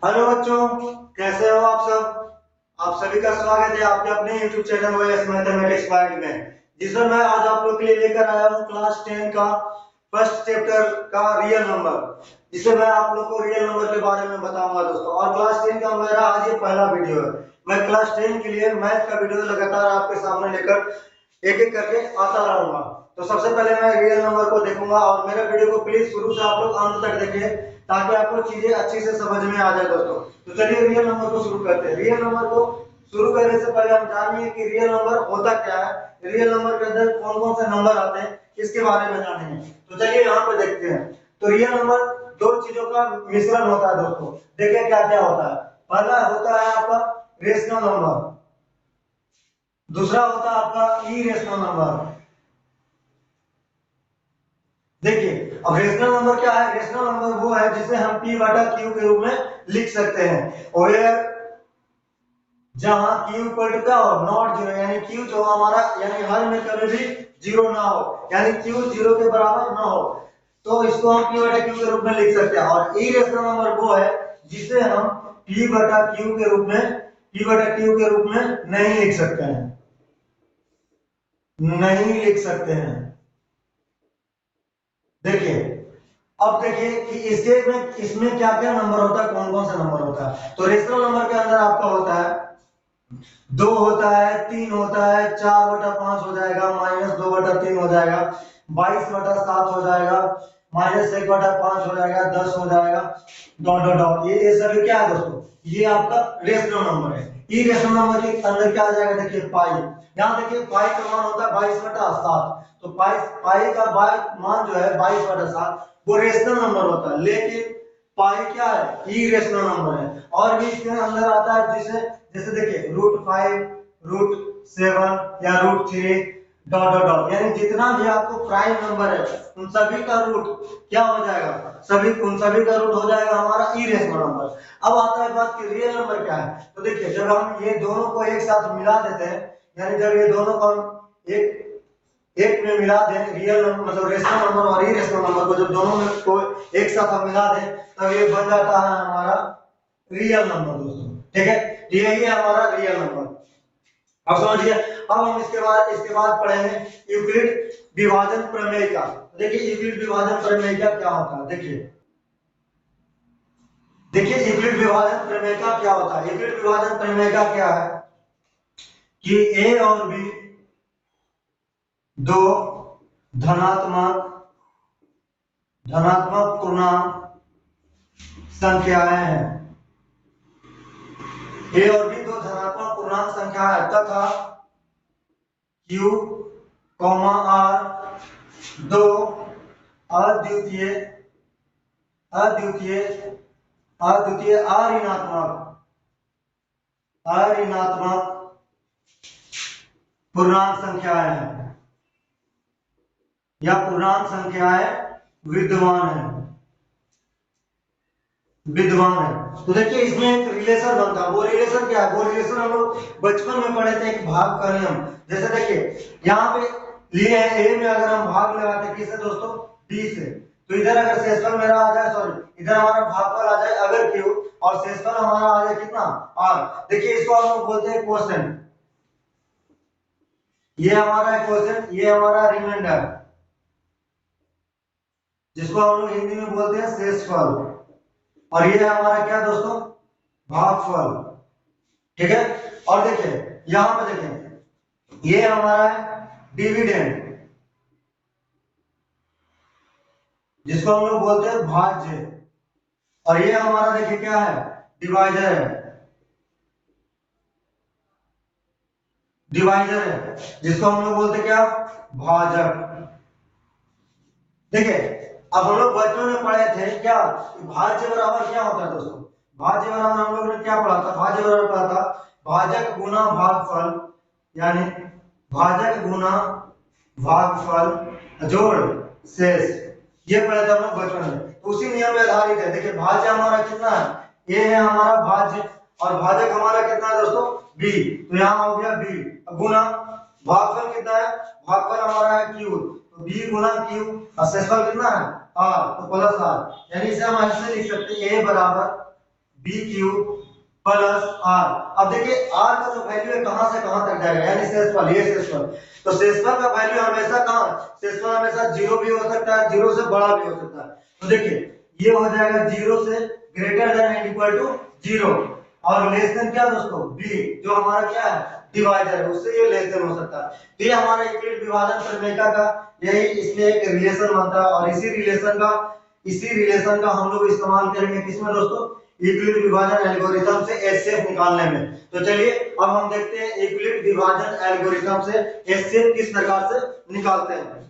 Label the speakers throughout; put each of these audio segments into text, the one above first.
Speaker 1: Hello बच्चों, कैसे हो आप सब। आप सभी का स्वागत है आपके अपने YouTube channel OS mathematics point में, जिसमें मैं आज आप लोग के लिए लेकर आया हूँ क्लास 10 का फर्स्ट चैप्टर का रियल नंबर, जिसमें मैं आप लोग को रियल नंबर के बारे में बताऊंगा दोस्तों। और क्लास 10 का मेरा आज ये पहला वीडियो है। मैं क्लास 10 के लिए मैथ का वीडियो लगातार आपके सामने लेकर एक एक करके आता रहूंगा। तो सबसे पहले मैं रियल नंबर को देखूंगा और मेरे वीडियो को प्लीज शुरू से आप लोग अंत तक देखें, ताकि आपको चीजें अच्छी से समझ में आ जाए दोस्तों। तो चलिए रियल नंबर को शुरू करते हैं। रियल नंबर को शुरू करने से पहले हम जानिए कि रियल नंबर होता क्या है, रियल नंबर के अंदर कौन कौन से नंबर आते हैं, इसके बारे में जानेंगे। तो चलिए यहाँ पे देखते हैं। तो रियल नंबर दो चीजों का मिश्रण होता है दोस्तों। देखिए क्या क्या होता है। पहला होता है आपका रेशनल नंबर, दूसरा होता है आपका इरेशनल नंबर। देखिए अब रेशनल नंबर क्या है। रेशनल नंबर वो है जिसे हम p बटा q के रूप में लिख सकते हैं, और जहां q इक्वल टू क्या हो, नॉट जीरो, यानी q जो हमारा यानी हर में कभी भी जीरो ना हो, यानी q जीरो के बराबर ना हो, तो इसको हम p बटा q के रूप में लिख सकते हैं। और इरेशनल नंबर वो है जिसे हम p बटा q के रूप में नहीं लिख सकते हैं, नहीं लिख सकते हैं। देखिए अब देखिए कि इसमें क्या क्या नंबर होता है, कौन कौन सा नंबर होता है। तो रेशनल नंबर के अंदर आपका होता है 2 होता है, 3 होता है, 4/5 हो जाएगा, -2/3 हो जाएगा, 22/7 हो जाएगा, -1/5 हो जाएगा, 10 हो जाएगा, डॉट डॉट डॉट। ये सभी क्या है दोस्तों, ये आपका रेशनल नंबर है। ई रेशनल नंबर के अंदर क्या आ जाएगा, देखिए पाई। यहाँ देखिए पाई का मान होता है 22/7, तो पाई पाई का मान जो है 22/7 वो रेशनल नंबर होता है। लेकिन पाई क्या है, ई रेशनल नंबर है। और भी इसके अंदर आता है जिसे जैसे देखिए √5, √7 या √3 डॉट डॉट डॉट, यानी जितना भी आपको प्राइम नंबर है उन सभी का रूट क्या हो जाएगा, उन सभी का रूट हो जाएगा हमारा इरेशनल नंबर। अब आता है बात कि रियल नंबर क्या है। तो देखिए जब हम ये दोनों को एक साथ मिला देते हैं, यानी जब ये दोनों को हम एक में मिला दें, रियल नंबर मतलब रेशनल नंबर और इरेशनल नंबर को जब दोनों में को एक साथ हम मिला दें, तब ये बन जाता है हमारा रियल नंबर दोस्तों। ठीक है, यही है हमारा रियल नंबर। अब समझिए, अब हम इसके बाद पढ़ेंगे यूक्लिड विभाजन प्रमेय का। देखिए यूक्लिड विभाजन प्रमेय का क्या होता है। देखिए यूक्लिड विभाजन प्रमेय का क्या होता है। यूक्लिड विभाजन प्रमेय का क्या है कि a और b दो धनात्मक पूर्णांक संख्याएं हैं। a और b दो धनात्मक पूर्णांक संख्या है तथा q, r दो अद्वितीय अऋणात्मक पूर्णांक संख्याएं हैं, या पूर्णांक संख्याएं विद्यमान है। तो देखिए इसमें एक रिलेशन बनता है। वो रिलेशन क्या है, वो रिलेशन हम लोग बचपन में पढ़े थे, एक भाग का नियम। जैसे देखिए यहाँ पे लिए हैं ए में, अगर हम भाग लगाते हैं किससे दोस्तों, बी से, तो इधर अगर शेषफल मेरा आ जाए, सॉरी इधर हमारा भागफल आ जाए अगर क्यू, और शेषफल हमारा आ जाए कितना, आर। देखिए इसको हम लोग बोलते हैं क्वोशिएंट। ये हमारा है क्वोशिएंट, ये हमारा रिमाइंडर, जिसको हम लोग हिंदी में बोलते हैं शेषफल। और ये है हमारा क्या दोस्तों, भागफल। ठीक है, और देखिए यहां पे देखिए ये हमारा है डिविडेंड, जिसको हम लोग बोलते हैं भाज्य। और ये हमारा देखिए क्या है, डिवाइजर है, जिसको हम लोग बोलते हैं क्या, भाजक। देखिए अब हम लोग बचपन में पढ़े थे क्या, भाज्य बराबर क्या होता है दोस्तों। भाज्य बराबर हम लोग ने क्या पढ़ा था, भाज्य बराबर पढ़ा था भाजक गुना भागफल, यानी भाजक गुना भागफल जोड़ शेष। ये पढ़ा था हम लोग बचपन में, तो उसी नियम पे आधारित है। देखिए भाज्य हमारा कितना है, ये है हमारा भाज्य, और भाजक हमारा कितना है दोस्तों, b। तो यहाँ हो गया b, गुना भागफल कितना है, भागफल हमारा है q, तो b गुना q, और शेषफल कितना है r, तो प्लस r। यानी इसे हम ऐसे लिख सकते हैं a बराबर बी क्यूब प्लस आर। अब देखिए आर का जो वैल्यू है कहां से कहां तक जाएगा, यानी शेषफल, ये शेषफल। तो शेषफल का वैल्यू हमेशा कहां, शेषफल हमेशा जीरो भी हो सकता है, जीरो से बड़ा भी हो सकता है। तो देखिए ये हो जाएगा जीरो से greater than and equal to zero, और लेस देन क्या दोस्तों, बी जो हमारा क्या है डिवाइजर है, उससे ये लेस देन हो सकता है। तो ये हमारा यूक्लिड विभाजन प्रमेयिका का यही इसमें एक रिलेशन बनता है, और इसी रिलेशन का हम लोग इस्तेमाल करेंगे किसमें दोस्तों, यूक्लिड विभाजन एल्गोरिथम से एचसीएफ निकालने में। तो चलिए अब हम देखते हैं यूक्लिड विभाजन एल्गोरिथम से एचसीएफ किस प्रकार से निकालते हैं।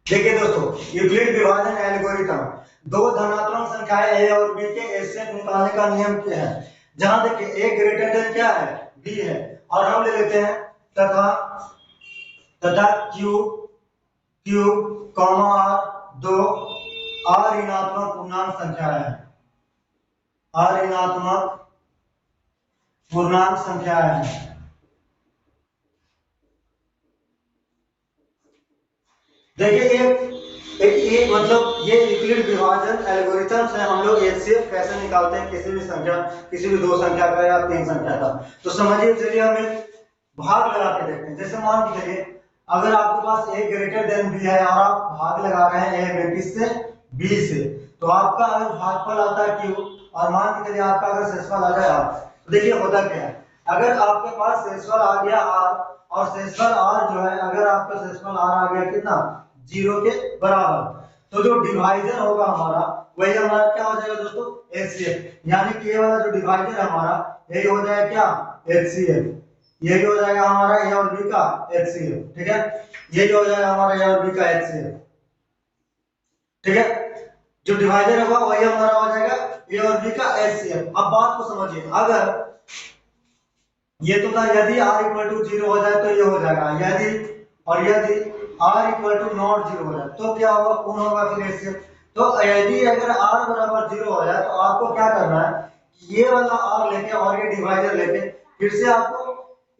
Speaker 1: देखिए दोस्तों यूक्लिड विभाजन एल्गोरिथम, दो धनात्मक संख्याएं a और b के एचसीएफ निकालने का नियम क्या है। जहां देखिए a ग्रेटर देन क्या है, b है, और हम ले लेते हैं तथा क्यूब कॉमा r, दो r ऋणात्मक पूर्णांक संख्या है, r ऋणात्मक पूर्णांक संख्या है। देखिए एक मतलब ये यूक्लिड विभाजन एल्गोरिथम से हम लोग एचसीएफ कैसे निकालते हैं किसी भी संख्या, किसी भी दो संख्या का या तीन संख्या का। तो समझिए, चलिए हम एक भाग लगा के देखते हैं। जैसे मान के चलिए अगर आपके पास a ग्रेटर देन b है और आप भाग लगा रहे हैं a में, किससे, b से, तो आपका अगर भागफल आता है q और मान के चलिए आपका अगर शेषफल आ जाए r, तो देखिए होता क्या है, अगर आपके पास शेषफल आ गया r और शेषफल r जो है, अगर आपका शेषफल r आ गया कितना, जीरो के बराबर, तो जो डिवाइजर होगा हमारा वही हमारा क्या हो जाएगा दोस्तों, एचसीएफ, यानी कि ये वाला जो डिवाइजर है हमारा यही हो जाएगा क्या, एचसीएफ। यही हो जाएगा हमारा ए और बी का एचसीएफ, ठीक है, यही हो जाएगा हमारा ए और बी का एचसीएफ, ठीक है। जो डिवाइजर होगा वही हमारा हो जाएगा ए और बी का एचसीएफ। अब बात को समझिए, अगर ये तो था यदि r इक्वल टू जीरो हो जाए तो ये हो जाएगा, यदि r equal to not zero हो जाए तो क्या होगा, कौन होगा फिर एचसीएफ। तो यदि अगर r बराबर जीरो हो जाए तो आपको क्या करना है, ये वाला r लेके और ये डिवाइजर लेके फिर से आपको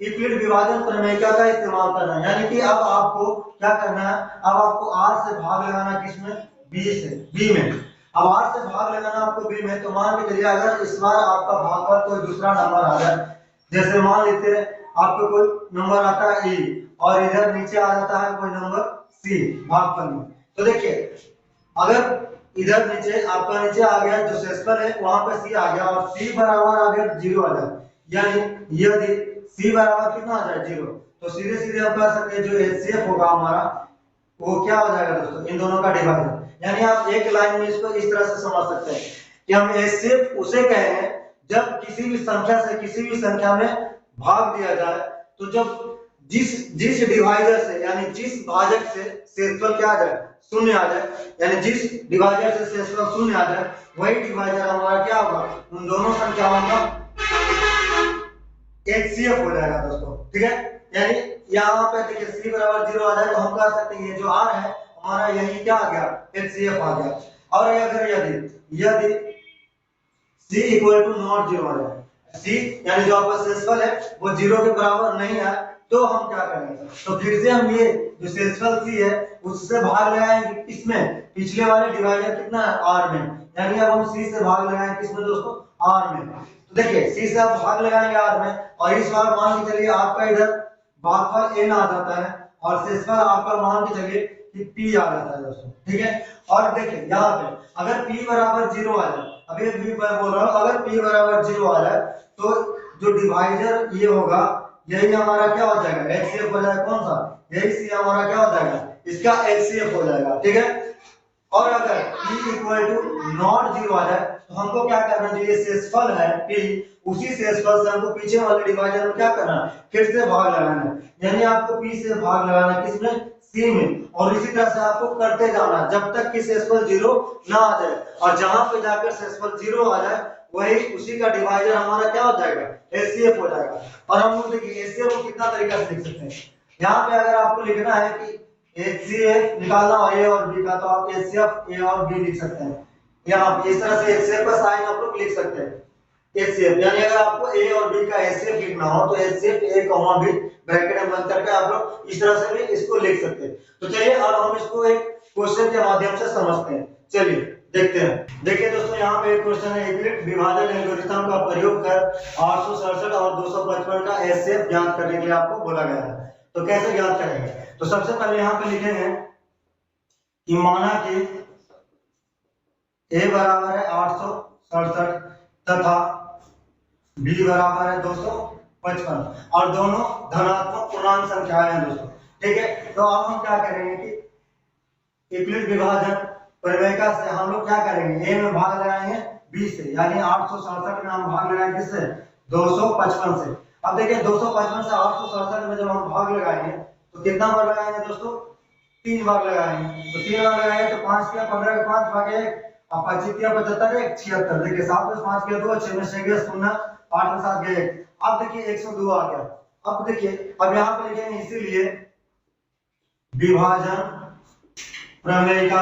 Speaker 1: यूक्लिड विभाजन प्रमेयिका का इस्तेमाल करना है। यानी कि अब आपको क्या करना है, अब आपको r से भाग लगाना किसमें, b में। अब r से भाग लगाना आपको b में, तो मान के चलिए अगर इस बार आपका भागफल कोई दूसरा नंबर आ जाए, जैसे मान लेते हैं आपको कोई नंबर आता है e और इधर नीचे आ जाता है कोई नंबर c भागफल में, तो देखिए अगर इधर नीचे आपका नीचे आ गया जो शेषफल है वहां पे c आ गया और c बराबर आ गया जीरो आ जाए, यानी यदि c बराबर कितना आ जाए जीरो, तो सीधे सीधे हम कह सकते हैं जो एचसीएफ होगा हमारा वो क्या हो जाएगा दोस्तों, इन दोनों का डिवाइजर। यानी आप एक लाइन में इसको इस तरह से समझ सकते हैं कि हम एचसीएफ उसे कहेंगे जब किसी भी संख्या से किसी भी संख्या में भाग दिया जाए, तो जब जिस डिवाइजर से यानी जिस भाजक से शेषफल क्या आ जाए, शून्य आ जाए, यानी जिस डिवाइजर से शेषफल शून्य आ जाए वही डिवाइजर हमारा क्या होगा, उन दोनों संख्याओं का एचसीएफ हो जाएगा दोस्तों, ठीक है। यानी यहाँ पे देखिए c बराबर जीरो आ जाए तो हम कह सकते हैं ये जो r है हमारा यही क्या आ गया, एचसीएफ आ गया। और अगर यदि c equal to not zero आ जाए, c यानी जो आपका शेषफल है वो जीरो के बराबर नहीं है, तो हम क्या करेंगे, तो फिर से हम ये जो शेषफल c है उससे भाग लगाएंगे इसमें, पिछले वाले डिवाइजर कितना है r में, यानी अब हम c से भाग लगाएंगे किसमें दोस्तों, r में। तो देखिए c से आप भाग लगाएंगे r में, और इस बार मान के चलिए आपका इधर भागफल n आ जाता है और शेषफल आपका मान के चलिए कि p आ जाता है दोस्तों, ठीक है। और देखिए यहाँ पे अगर p बराबर जीरो आ जाए, अभी भी मैं बोल रहा हूँ, अगर p बराबर जीरो आ जाए तो जो डिवाइजर ये होगा यही हमारा क्या हो जाएगा, एचसीएफ हो जाएगा, कौन सा, यही c हमारा क्या हो जाएगा, इसका एचसीएफ हो जाएगा, ठीक है। और अगर p equal to not zero आ जाए तो हमको क्या करना चाहिए, शेषफल है p, उसी शेषफल से हमको पीछे वाले डिवाइजर में क्या करना है, फिर से भाग लगाना है, यानी आपको p से भाग लगाना है किसमें, c में, और इसी तरह से आपको करते जाना जब तक कि शेषफल जीरो ना आ जाए, और जहां पे जाकर शेषफल जीरो आ जाए वही उसी का डिवाइजर हमारा क्या हो जाएगा, एचसीएफ हो जाएगा। और हम लोग देखिए एचसीएफ को कितना तरीका से लिख सकते हैं, यहाँ पे अगर आपको लिखना है कि एचसीएफ निकालना और ए और बी का, तो आप एचसीएफ ए और बी लिख सकते हैं, यहाँ पे इस तरह से एचसीएफ का साइन आप लोग लिख सकते हैं, एचसीएफ यानी अगर आपको ए और बी का एचसीएफ लिखना हो तो एचसीएफ ए कॉमा बी ब्रैकेट में बंद करके आप लोग इस तरह से भी इसको लिख सकते हैं। तो चलिए अब हम इसको एक क्वेश्चन के माध्यम से समझते हैं। चलिए देखते हैं। देखिए दोस्तों, यहाँ पे एक क्वेश्चन है, यूक्लिड विभाजन एल्गोरिथम का प्रयोग कर 867 और 255 का एचसीएफ ज्ञात करने के लिए आपको बोला गया है। तो कैसे ज्ञात करेंगे? तो सबसे पहले यहाँ पे लिखेंगे कि माना कि a बराबर है 867 तथा b बराबर है 255 और दोनों धनात्मक पूर्णांक संख्याएं हैं दोस्तों। ठीक है, तो अब हम क्या करेंगे कि यूक्लिड विभाजन प्रमेय से हम लोग क्या करेंगे, a में भाग लगाएंगे b से, यानी 867 में हम भाग लगाएंगे किससे, 255 से। अब देखिए 255 से 867 में जब हम भाग लगाएंगे तो कितना बार लगाएंगे दोस्तों, 3 बार लगाएंगे। तो 3 बार लगाएंगे तो 5 किया 15 के 5 भागे 1 और 25 किया 75 1 76। देखिए 7 में 5 किया 2, 6 में 6 गया 0, 8 में 7 गया 1। अब देखिए 102 आ गया। अब देखिए अब यहाँ पे लिखेंगे इसीलिए विभाजन प्रमेयिका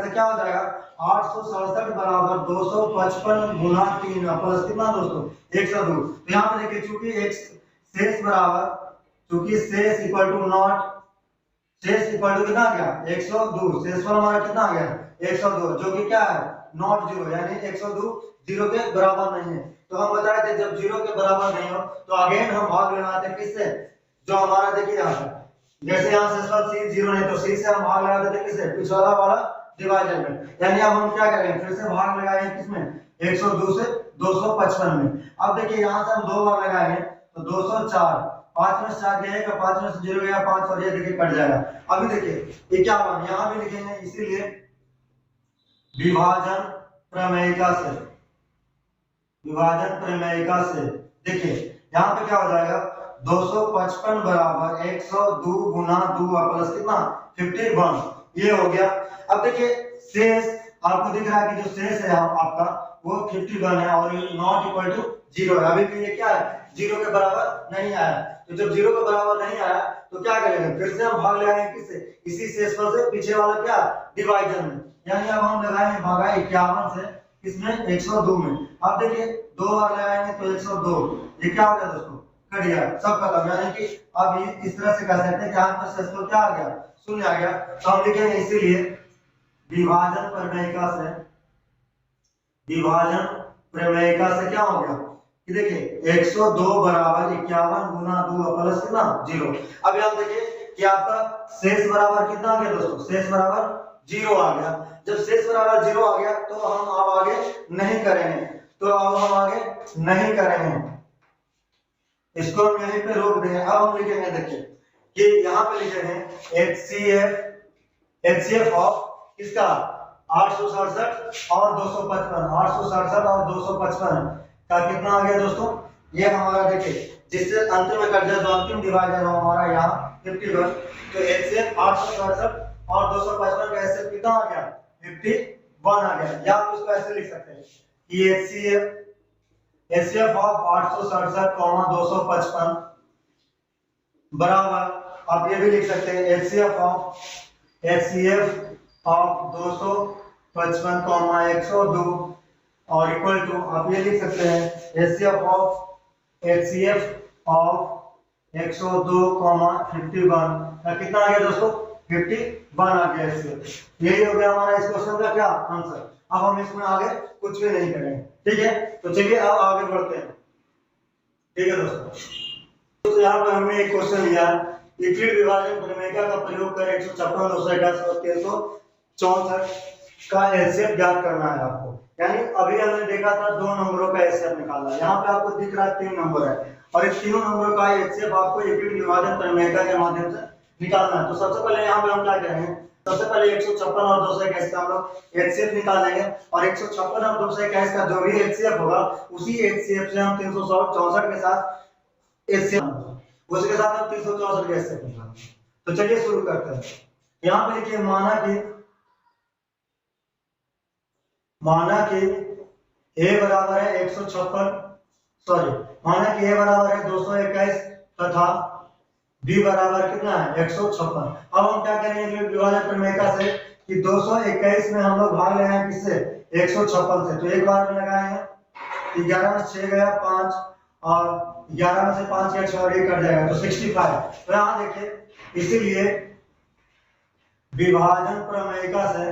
Speaker 1: से क्या हो जाएगा, 867 बराबर 255 गुना 3 प्लस कितना दोस्तों, 102। तो यहाँ पे देखिए चूंकि एक शेष बराबर, चूंकि शेष इक्वल टू नॉट, शेष इक्वल टू कितना आ गया 102, शेषफल हमारा कितना आ गया 102, जो कि क्या है नॉट जीरो, यानी 102 जीरो के बराबर नहीं है। तो हम बताए थे जब जीरो के बराबर नहीं हो तो अगेन हम भाग लगाते हैं किससे, जो हमारा देखिए यहाँ पे जैसे यहाँ शेषफल c जीरो नहीं तो c से हम भाग लगाते थे किससे, पिछवाला वाला डिवाइजर में। यानी अब हम क्या करेंगे, फिर से भाग लगाएंगे किसमें, 102 से 255 में। अब देखिए यहाँ से हम 2 बार लगाएंगे तो 204, 5 में 4 गया, 5 में से 0 गया 5 और ये देखिए कट जाएगा। अभी देखिए 51 यहाँ भी लिखेंगे, इसीलिए विभाजन प्रमेयिका से देखिए यहाँ पे क्या हो जाएगा, 255 बराबर 102 गुना 2 प्लस कितना 51, ये हो गया। अब देखिए शेष आपको दिख रहा है कि जो शेष है आपका वो 51 है और नॉट इक्वल टू 0 है। अभी भी ये क्या है, 0 के बराबर नहीं आया। तो जब 0 के बराबर नहीं आया तो क्या करेंगे, फिर से हम भाग लगाएंगे किससे, इसी शेषफल से पीछे वाला क्या डिवाइजर में। यानी अब हम लगाएंगे भागा 51 से किसमें 102 में। अब देखिए 2 बार लगाएंगे तो 102, ये क्या हो गया दोस्तों, कट गया, सब खत्म। यानी कि अब ये इस तरह से कह सकते हैं कि यहाँ पर शेषफल क्या आ गया, 0 आ गया। तो हम लिखेंगे इसीलिए विभाजन प्रमेयिका से क्या हो गया कि देखिए 102 बराबर 51 गुना 2 प्लस कितना 0। अब यहाँ देखिए कि आपका शेष बराबर कितना आ गया दोस्तों, शेष बराबर 0 आ गया। जब शेष बराबर 0 आ गया तो हम अब आगे नहीं करेंगे, इसको हम यहीं पे रोक देंगे। अब हम लिखेंगे देखिए कि यहाँ पे लिखेंगे HCF ऑफ किसका 867 और 255, 867 और 255 का कितना आ गया दोस्तों, ये हमारा देखिए जिससे अंत में कट जाए, जो अंतिम डिवाइजर हो हमारा यहाँ 51, तो HCF 867 और 255 का HCF कितना आ गया 51 आ गया। या आप इसको ऐसे लिख सकते हैं कि HCF ऑफ 867 255 बराबर, आप ये भी लिख सकते हैं HCF ऑफ 255 102 और इक्वल टू, आप ये लिख सकते हैं HCF ऑफ 102 51 का कितना आ गया दोस्तों 51 आ गया HCF। यही हो गया हमारा इस क्वेश्चन का क्या आंसर। अब हम इसमें आगे कुछ भी नहीं करेंगे, ठीक है। तो चलिए अब आगे बढ़ते हैं, ठीक है दोस्तों। तो यहाँ पर हमने एक क्वेश्चन लिया, यूक्लिड विभाजन प्रमेयिका का प्रयोग कर 156 281 और 364 का एचसीएफ ज्ञात करना है आपको। यानी अभी हमने देखा था 2 नंबरों का एचसीएफ निकालना, यहाँ पे आपको दिख रहा है 3 नंबर है और इस तीनों नंबरों का एचसीएफ आपको यूक्लिड विभाजन प्रमेयिका के माध्यम से निकालना है। तो सबसे पहले यहाँ पे हम क्या करेंगे, सबसे पहले 156 और 221 का हम लोग एचसीएफ निकालेंगे और 156 और 221 का जो भी एचसीएफ होगा उसी एचसीएफ से हम 364 के साथ एचसीएफ, उसके साथ हम 364 के एचसीएफ निकालेंगे। तो चलिए शुरू करते हैं। यहाँ पे लिखिए माना कि a बराबर है 156, सॉरी माना कि a बराबर है 221 तथा b बराबर कितना है 156। अब हम क्या करेंगे विभाजन प्रमेयिका से कि 221 में हम लोग भाग ले हैं किससे 156 से, तो एक बार में लगाएंगे 11 में 6 गया 5 और 11 में से 5 गया 6 और 1 कट जाएगा तो 65। तो यहाँ देखिए इसीलिए विभाजन प्रमेयिका से,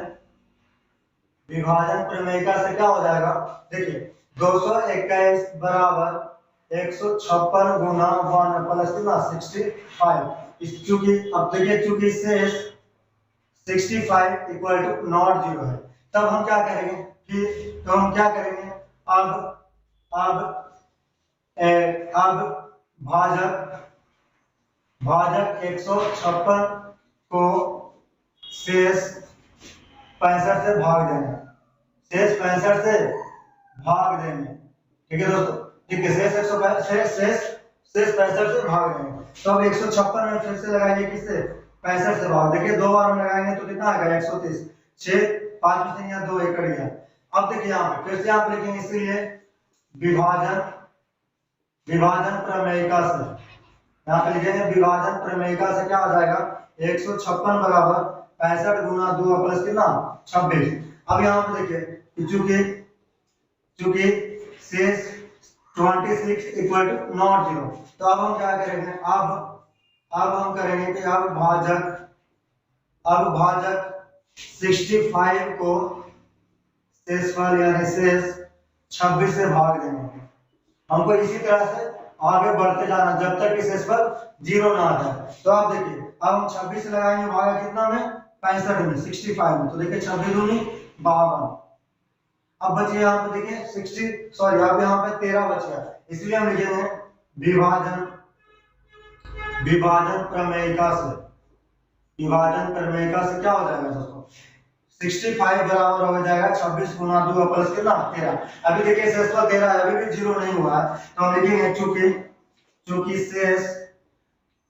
Speaker 1: विभाजन प्रमेयिका से क्या हो जाएगा, देखिए 221 बराबर 156 गुना 1 प्लस कितना 65। इस चूंकि अब देखिए चूंकि इससे 65 इक्वल टू नॉट जीरो है, तब हम क्या करेंगे कि तो हम क्या करेंगे, अब अब भाजक भाजक 156 को शेष 65 से भाग देंगे, शेष 65 से भाग देंगे, ठीक है दोस्तों, ठीक है, शेष 165 शेष 65 से भाग देंगे। तो अब 156 में फिर से लगाएंगे, किससे 65 से भाग, देखिए दो बार में लगाएंगे तो कितना आएगा 130, 6 5 में से यहाँ 2 एक कट गया। अब देखिए यहाँ पे फिर से आप लिखेंगे, इसलिए विभाजन विभाजन प्रमेयिका से, यहाँ पे लिखेंगे विभाजन प्रमेयिका से क्या आ जाएगा 156 बराबर 65 गुना 2 प्लस कितना 26। अब यहाँ पे देखिए कि चूंकि चूंकि शेष 26 इक्वल टू नॉट जीरो, तो अब हम क्या करेंगे, अब हम करेंगे कि अब भाजक 65 को शेषफल यानी शेष 26 से भाग देंगे। हमको इसी तरह से आगे बढ़ते जाना जब तक कि शेषफल जीरो ना आ जाए। तो आप देखिए अब हम 26 लगाएंगे, भागा कितना में 65 में 65 में, तो देखिए 26 दूनी 52। अब बचिए यहाँ पे देखिए 60 सॉरी अब यहाँ पे 13 बच गया, इसलिए हम लिखेंगे विभाजन विभाजन प्रमेयिका से, विभाजन प्रमेयिका से क्या हो जाएगा दोस्तों 65 बराबर हो जाएगा 26 गुना 2 प्लस कितना 13। अभी देखिए शेषफल 13 है, अभी भी जीरो नहीं हुआ है, तो हम लिखेंगे चूंकि चूंकि शेष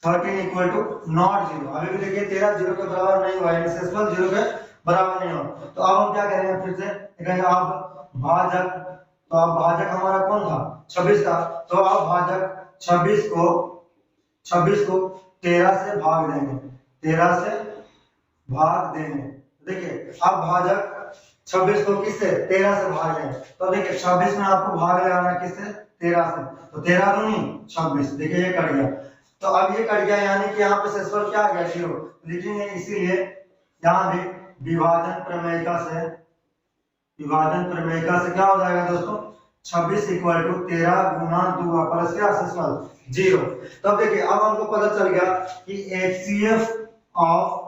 Speaker 1: 13 इक्वल टू नॉट जीरो, अभी भी देखिए 13 जीरो के बराबर नहीं हुआ है, शेषफल जीरो के बराबर नहीं हुआ। तो अब हम क्या करेंगे, फिर से कहेंगे अब भाजक, तो अब भाजक हमारा कौन था 26 का, तो अब भाजक 26 को 13 से भाग देंगे, 13 से भाग देंगे। देखिए अब भाजक 26 को किससे 13 से भाग देंगे, तो देखिए 26 में आपको भाग लगाना है किससे 13 से, तो 13 दूनी 26, देखिए ये कट गया। तो अब ये कट गया यानी कि यहाँ पे शेषफल क्या आ गया जीरो, लिखेंगे इसीलिए यहाँ भी विभाजन प्रमेयिका से, विभाजन प्रमेयिका से क्या हो जाएगा दोस्तों 26 इक्वल टू 13 गुना 2 प्लस क्या शेषफल जीरो। तो अब देखिए अब हमको पता चल गया कि एचसीएफ ऑफ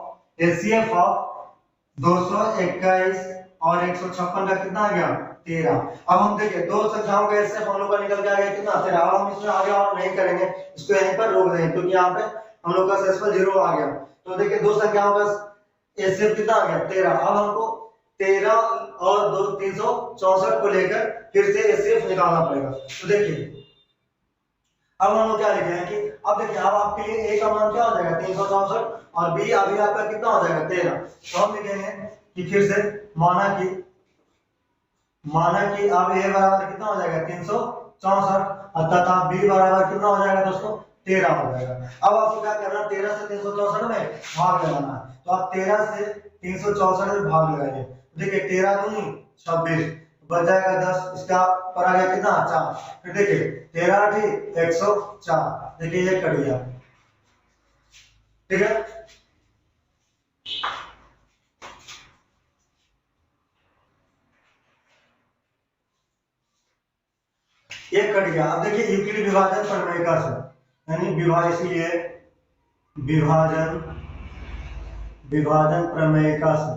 Speaker 1: 221 और 156 का कितना आ गया 13। अब हम देखिए दो संख्याओं का एचसीएफ हम लोग का निकल के आ गया कितना 13। अब हम इसमें आगे और नहीं करेंगे, इसको यहीं पर रोक देंगे क्योंकि यहाँ पे हम लोग का शेषफल जीरो आ गया। तो देखिए दो संख्याओं का एचसीएफ कितना आ गया 13। अब हमको 13 और 2 364 को लेकर फिर से एचसीएफ निकालना पड़ेगा। तो देखिए अब हम लोग क्या लिखे हैं कि अब देखिए अब आपके लिए ए का मान क्या हो जाएगा 364 और बी अभी आपका कितना हो जाएगा 13। तो हम लिखेंगे कि फिर से माना कि अब ए बराबर कितना हो जाएगा 364 तथा बी बराबर कितना हो जाएगा दोस्तों 13 हो जाएगा। अब आपको क्या करना है 13 से 364 में भाग लगाना है, तो आप 13 से 364 में भाग लगाइए, देखिए 13 दूनी 26 बच जाएगा 10, इसका पर आ गया कितना 4, फिर देखिए 13 8 104, देखिए ये कट गया, ठीक है। ये कट गया। अब देखिए यूक्लिड विभाजन प्रमेयिका से, यानी इसलिए विभाजन विभाजन प्रमेयिका से,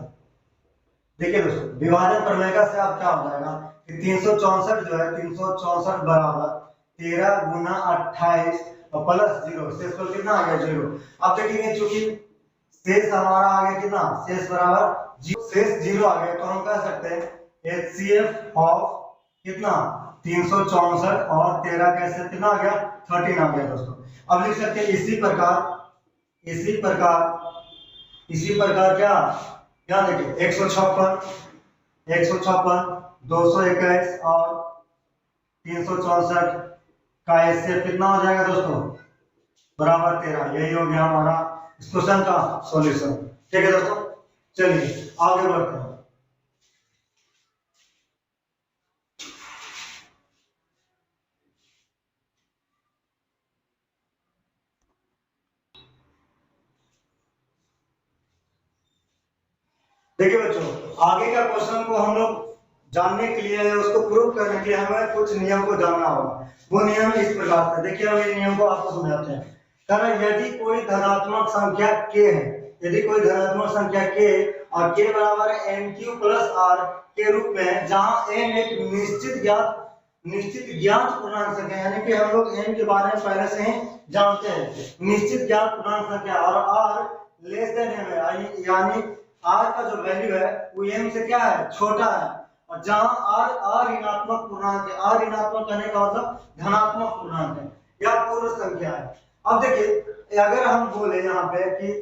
Speaker 1: देखिए दोस्तों विभाजन प्रमेयिका से आप क्या हो जाएगा कि 364 जो है 364 बराबर 13 गुना 28 और प्लस जीरो, शेषफल कितना आ गया जीरो। अब देखेंगे चूंकि शेष हमारा आ गया कितना शेष बराबर शेष जीरो आ गया, तो हम कह सकते हैं एचसीएफ ऑफ कितना 364 और 13 का एचसीएफ कितना आ गया 13 आ गया दोस्तों। अब लिख सकते हैं इसी प्रकार क्या क्या देखिए 156 221 और 364 का एचसीएफ कितना हो जाएगा दोस्तों बराबर 13। यही हो गया हमारा इस क्वेश्चन का सॉल्यूशन, ठीक है दोस्तों। चलिए आगे बढ़ते हैं। देखिए बच्चों, आगे का क्वेश्चन को हम लोग जानने के लिए, उसको प्रूव करने के लिए हमें कुछ नियम को जानना होगा। वो नियम इस प्रकार से, देखिए हम ये नियम को आपको समझाते हैं। कारण यदि कोई धनात्मक संख्या k है, यदि कोई धनात्मक संख्या k और k बराबर है m³ प्लस r के रूप में, जहां m एक निश्चित ज्ञात पूर्णांक संख्या, यानी कि हम लोग m के बारे में पहले से ही जानते हैं, निश्चित ज्ञात पूर्णांक संख्या, और r लेस देन m है, यानी r का जो वैल्यू है वो m से क्या है, छोटा है। और जहां r ऋणात्मक पूर्णांक है, r ऋणात्मक कहने का मतलब धनात्मक पूर्णांक है या पूर्ण संख्या है। अब देखिए, अगर हम बोले यहाँ पे कि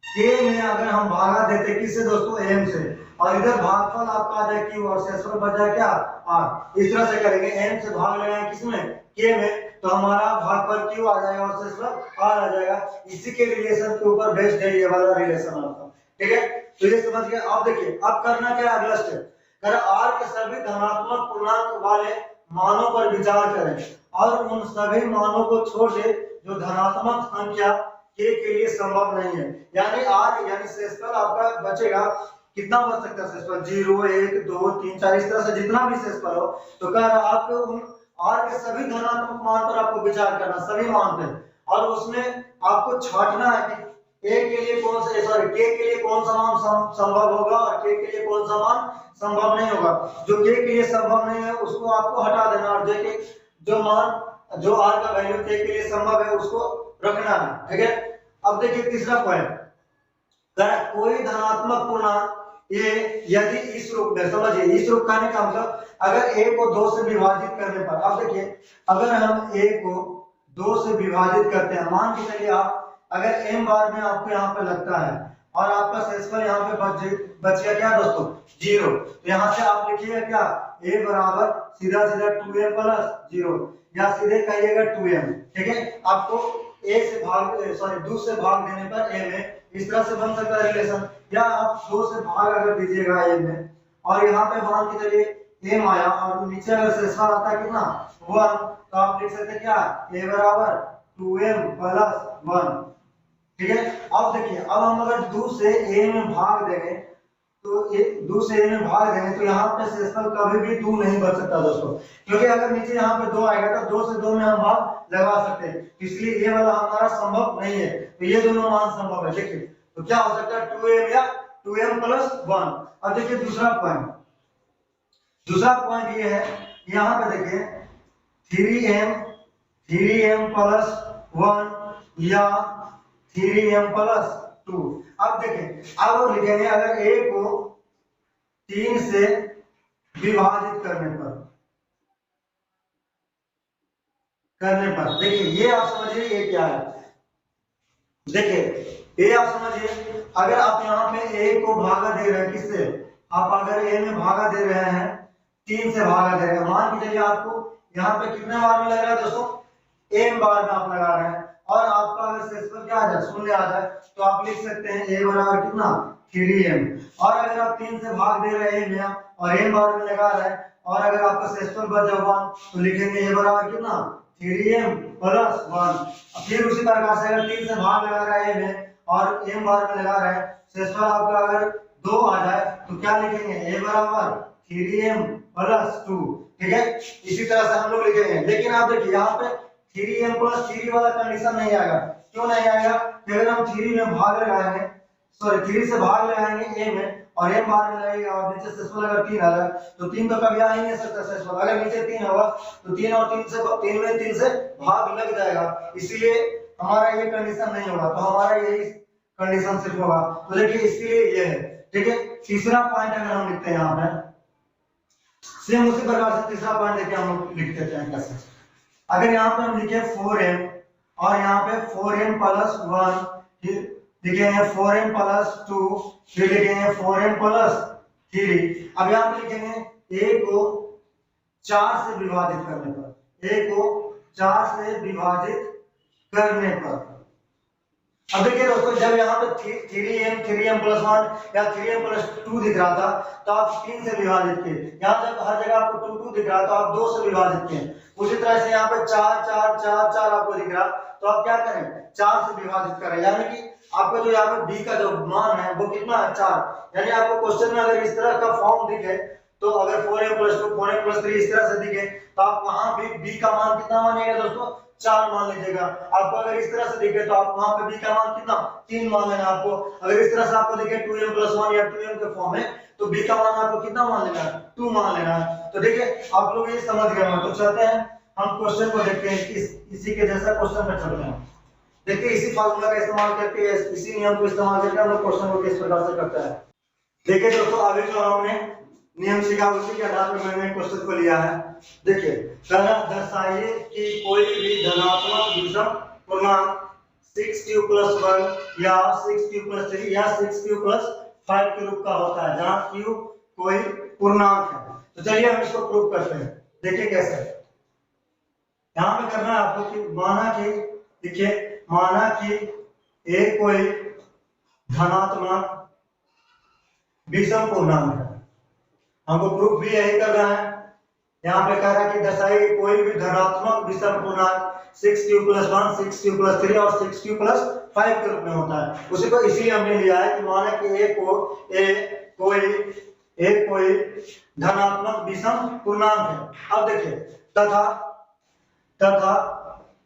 Speaker 1: k में अगर हम भागा देते किससे दोस्तों, m से, और इधर भागफल आपका आ जाए q और शेषफल बच जाए क्या, r। इस तरह से करेंगे, m से भाग लगाएंगे किसमें, k में, तो हमारा भागफल q आ जाएगा और शेषफल r आ जाएगा। इसी के रिलेशन के ऊपर बेस्ड है ये वाला रिलेशन आपका, ठीक है। तो ये समझ गए। अब देखिए, अब करना क्या है, अगला स्टेप, कर r के सभी धनात्मक पूर्णांक वाले मानों पर विचार करें और उन सभी मानों को छोड़ दे जो धनात्मक संख्या k के लिए संभव नहीं है। यानी r यानी शेषफल आपका बचेगा, कितना बच सकता है शेषफल, 0 1 2 3 4, इस तरह से जितना भी शेषफल हो। तो कह रहा आपको उन r के सभी धनात्मक मान पर आपको विचार करना, सभी मान पे, और उसमें आपको छांटना है कि a के लिए कौन सा, सॉरी k के लिए कौन सा मान संभव होगा और k के लिए कौन सा मान संभव नहीं होगा। जो k के लिए संभव नहीं है उसको आपको हटा देना, और जो मान जो r का वैल्यू k के लिए संभव है उसको रखना है, ठीक है। अब देखिए तीसरा पॉइंट, कोई धनात्मक पूर्णांक ये यदि इस रूप में, समझिए इस रूप कहने का मतलब, अगर a को 2 से विभाजित करने पर, अब देखिए अगर हम a को 2 से विभाजित करते हैं, मान के चलिए आप अगर m बार में आपको यहाँ पे लगता है और आपका शेषफल यहाँ पे बच गया क्या दोस्तों, 0, तो यहाँ से आप लिखिएगा क्या, a बराबर सीधा 2m प्लस 0, या सीधे कहिएगा 2m, ठीक है। आपको a से भाग, सॉरी 2 से भाग देने पर m है, इस तरह से बन सकता है रिलेशन। या आप 2 से भाग अगर दीजिएगा m में, और यहाँ पे मान के चलिए m आया और नीचे अगर शेषफल आता है कितना, 1, तो आप लिख सकते हैं क्या, a बराबर 2m प्लस 1, ठीक है। अब देखिए, अब हम अगर 2 से a में भाग देंगे, तो 2 से a में भाग देंगे तो यहाँ पे शेषफल कभी भी 2 नहीं बच सकता दोस्तों, क्योंकि अगर नीचे यहाँ पे 2 आएगा तो 2 से 2 में हम भाग लगा सकते हैं, इसलिए ये वाला हमारा संभव नहीं है। तो ये दोनों मान संभव है, देखिए तो क्या हो सकता है, 2m या 2m प्लस 1। अब देखिए दूसरा पॉइंट ये है, यहाँ पे देखिए 3m प्लस 1 या 3m प्लस 2। अब देखिए, अब लिखेंगे अगर a को 3 से विभाजित करने पर देखिए, ये आप समझिए ये क्या है, देखिए ये आप समझिए, अगर आप यहाँ पे a को भागा दे रहे हैं किससे, आप अगर a में भागा दे रहे हैं 3 से भागा दे रहे हैं, मान के चलिए आपको यहाँ पे कितने बार में लग रहा है दोस्तों, m बार में आप लगा रहे हैं, और आपका अगर शेषफल क्या आ जाए, 0 आ जाए, तो आप लिख सकते हैं a बराबर कितना, 3m। और अगर आप 3 से भाग दे रहे हैं m और m बार में लगा रहे हैं, और अगर आपका शेषफल बच जाए 1, तो लिखेंगे a बराबर कितना, 3m प्लस 1। फिर उसी प्रकार से अगर 3 से भाग लगा रहा है m और m बार में लगा रहा है, शेषफल आपका अगर 2 आ जाए तो क्या लिखेंगे, a बराबर 3m प्लस 2, ठीक है। इसी तरह से हम लोग लिखेंगे। लेकिन आप देखिए यहाँ पे 3m प्लस 3 वाला कंडीशन नहीं आएगा, क्यों नहीं आएगा, अगर हम 3 में भाग लगाएंगे, सॉरी 3 से भाग लगाएंगे a में और m बार में लगेगा, और नीचे शेषफल अगर 3 आ जाए तो 3 तो कभी आ ही नहीं सकता शेषफल, अगर नीचे 3 होगा तो 3 और 3 से भाग लग जाएगा, इसीलिए हमारा ये कंडीशन नहीं होगा, तो हमारा यही कंडीशन सिर्फ होगा। तो देखिए इसलिए ये है, ठीक है। तीसरा पॉइंट अगर हम लिखते हैं यहाँ पे, सेम उसी प्रकार से तीसरा पॉइंट देखिए हम लोग लिख देते हैं कैसे। अगर यहाँ पे हम लिखे 4m और यहाँ पे 4m प्लस 1, फिर लिखेंगे 4m प्लस 2, फिर लिखेंगे 4m प्लस 3। अब यहाँ पे लिखेंगे a को 4 से विभाजित करने पर, a को 4 से विभाजित करने पर। अब देखिए दोस्तों, जब यहाँ पे 3m प्लस 1 या 3m प्लस 2 दिख रहा था तो आप 3 से विभाजित किए, यहाँ जब हर जगह आपको 2 2 दिख रहा तो आप 2 से विभाजित किए। उसी तरह से यहाँ पे 4 4 4 4 आपको दिख रहा तो आप क्या करें, 4 से विभाजित करें, यानी कि आपका जो यहाँ पे बी का जो मान है वो कितना है 4। यानी आपको क्वेश्चन में अगर इस तरह का फॉर्म दिखे, तो अगर 4m+2 4m+3 इस तरह से दिखे, तो आप वहां भी बी का मान कितना मानिएगा दोस्तों 4 मान लीजिएगा। आपको अगर इस तरह से दिखे तो आप वहां पे बी का मान कितना 3 मान लेना आपको। अगर इस तरह से आपको दिखे 2m+1 या 2m के फॉर्म में, तो बी का मान आपको कितना मान लेना है 2 मान लेना है। तो देखिए आप लोग ये समझ गए हो। तो चलते हैं हम क्वेश्चन को देखते हैं, इसी के जैसा क्वेश्चन पे चलते हैं। देखिए इसी फार्मूला का इस्तेमाल करके, इसी नियम को इस्तेमाल करके हम लोग क्वेश्चन को किस प्रकार से करते हैं। देखिए दोस्तों अभी जो हमने नियम सीखा उसी के आधार पर मैंने क्वेश्चन को लिया है। देखिए पहला, दर्शाइए कि कोई भी धनात्मक विषम पूर्णांक 6q+1 या 6q+3 या 6q+5 के रूप का होता है, जहां q कोई पूर्णांक है। तो चलिए हम इसको प्रूव करते हैं। देखिए कैसे यहां पे करना है आपको कि माना कि, देखिए माना कि a कोई धनात्मक विषम पूर्णांक है। हमको प्रूफ भी यही करना है। यहाँ पे कह रहा है कि दर्शाइए कोई भी धनात्मक विषम पूर्णांक 6q+1 6q+3 और 6q+5 के रूप में होता है। उसी को इसीलिए हमने लिया है कि माना कि कोई धनात्मक विषम पूर्णांक है। अब देखिए तथा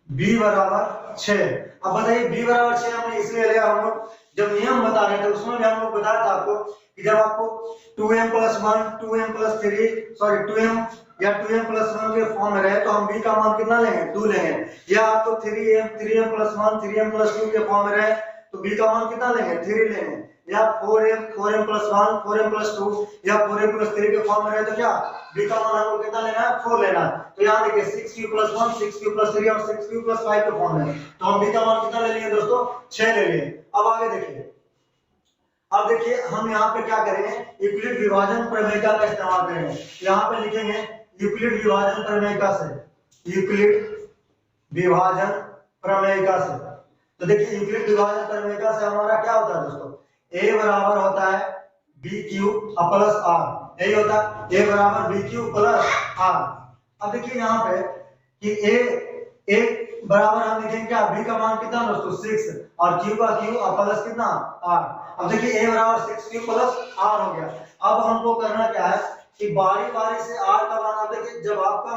Speaker 1: b बराबर 6। अब बताइए b बराबर 6 हमने इसलिए लिया, हम लोग जब नियम बता रहे थे उसमें भी हम लोग बताया था आपको कि जब आपको 2m+1 2m+3 सॉरी 2m या 2m+1 के फॉर्म में रहे तो हम b का मान कितना लेंगे 2 लेंगे। या आपको 3m+1 3m+2 के फॉर्म में रहे तो b का मान कितना लेंगे 3 लेंगे। या 4m+1 4m+2 या 4m+3 के फॉर्म में रहे तो क्या b का मान हमको कितना लेना है 4 लेना है। तो यहाँ देखिए 6q+1 6q+3 और 6q+5 के फॉर्म में, तो हम b का मान कितना ले लेंगे दोस्तों 6 ले लिए। अब आगे देखिए, अब देखिए हम यहाँ पे क्या करेंगे, यूक्लिड विभाजन प्रमेयिका का इस्तेमाल करेंगे। यहाँ पे लिखेंगे यूक्लिड विभाजन प्रमेयिका से, यूक्लिड विभाजन प्रमेयिका से। तो देखिए यूक्लिड विभाजन प्रमेयिका से हमारा क्या होता है दोस्तों, a बराबर होता है bq प्लस r, यही होता है a बराबर bq प्लस r। अब देखिए यहाँ पे कि a बराबर हम लिखेंगे क्या b का मान कितना दोस्तों 6 और q का q और प्लस कितना r। अब देखिए a बराबर 6q प्लस r हो गया। अब हमको करना क्या है कि बारी बारी से r का मान, आप देखिए जब आपका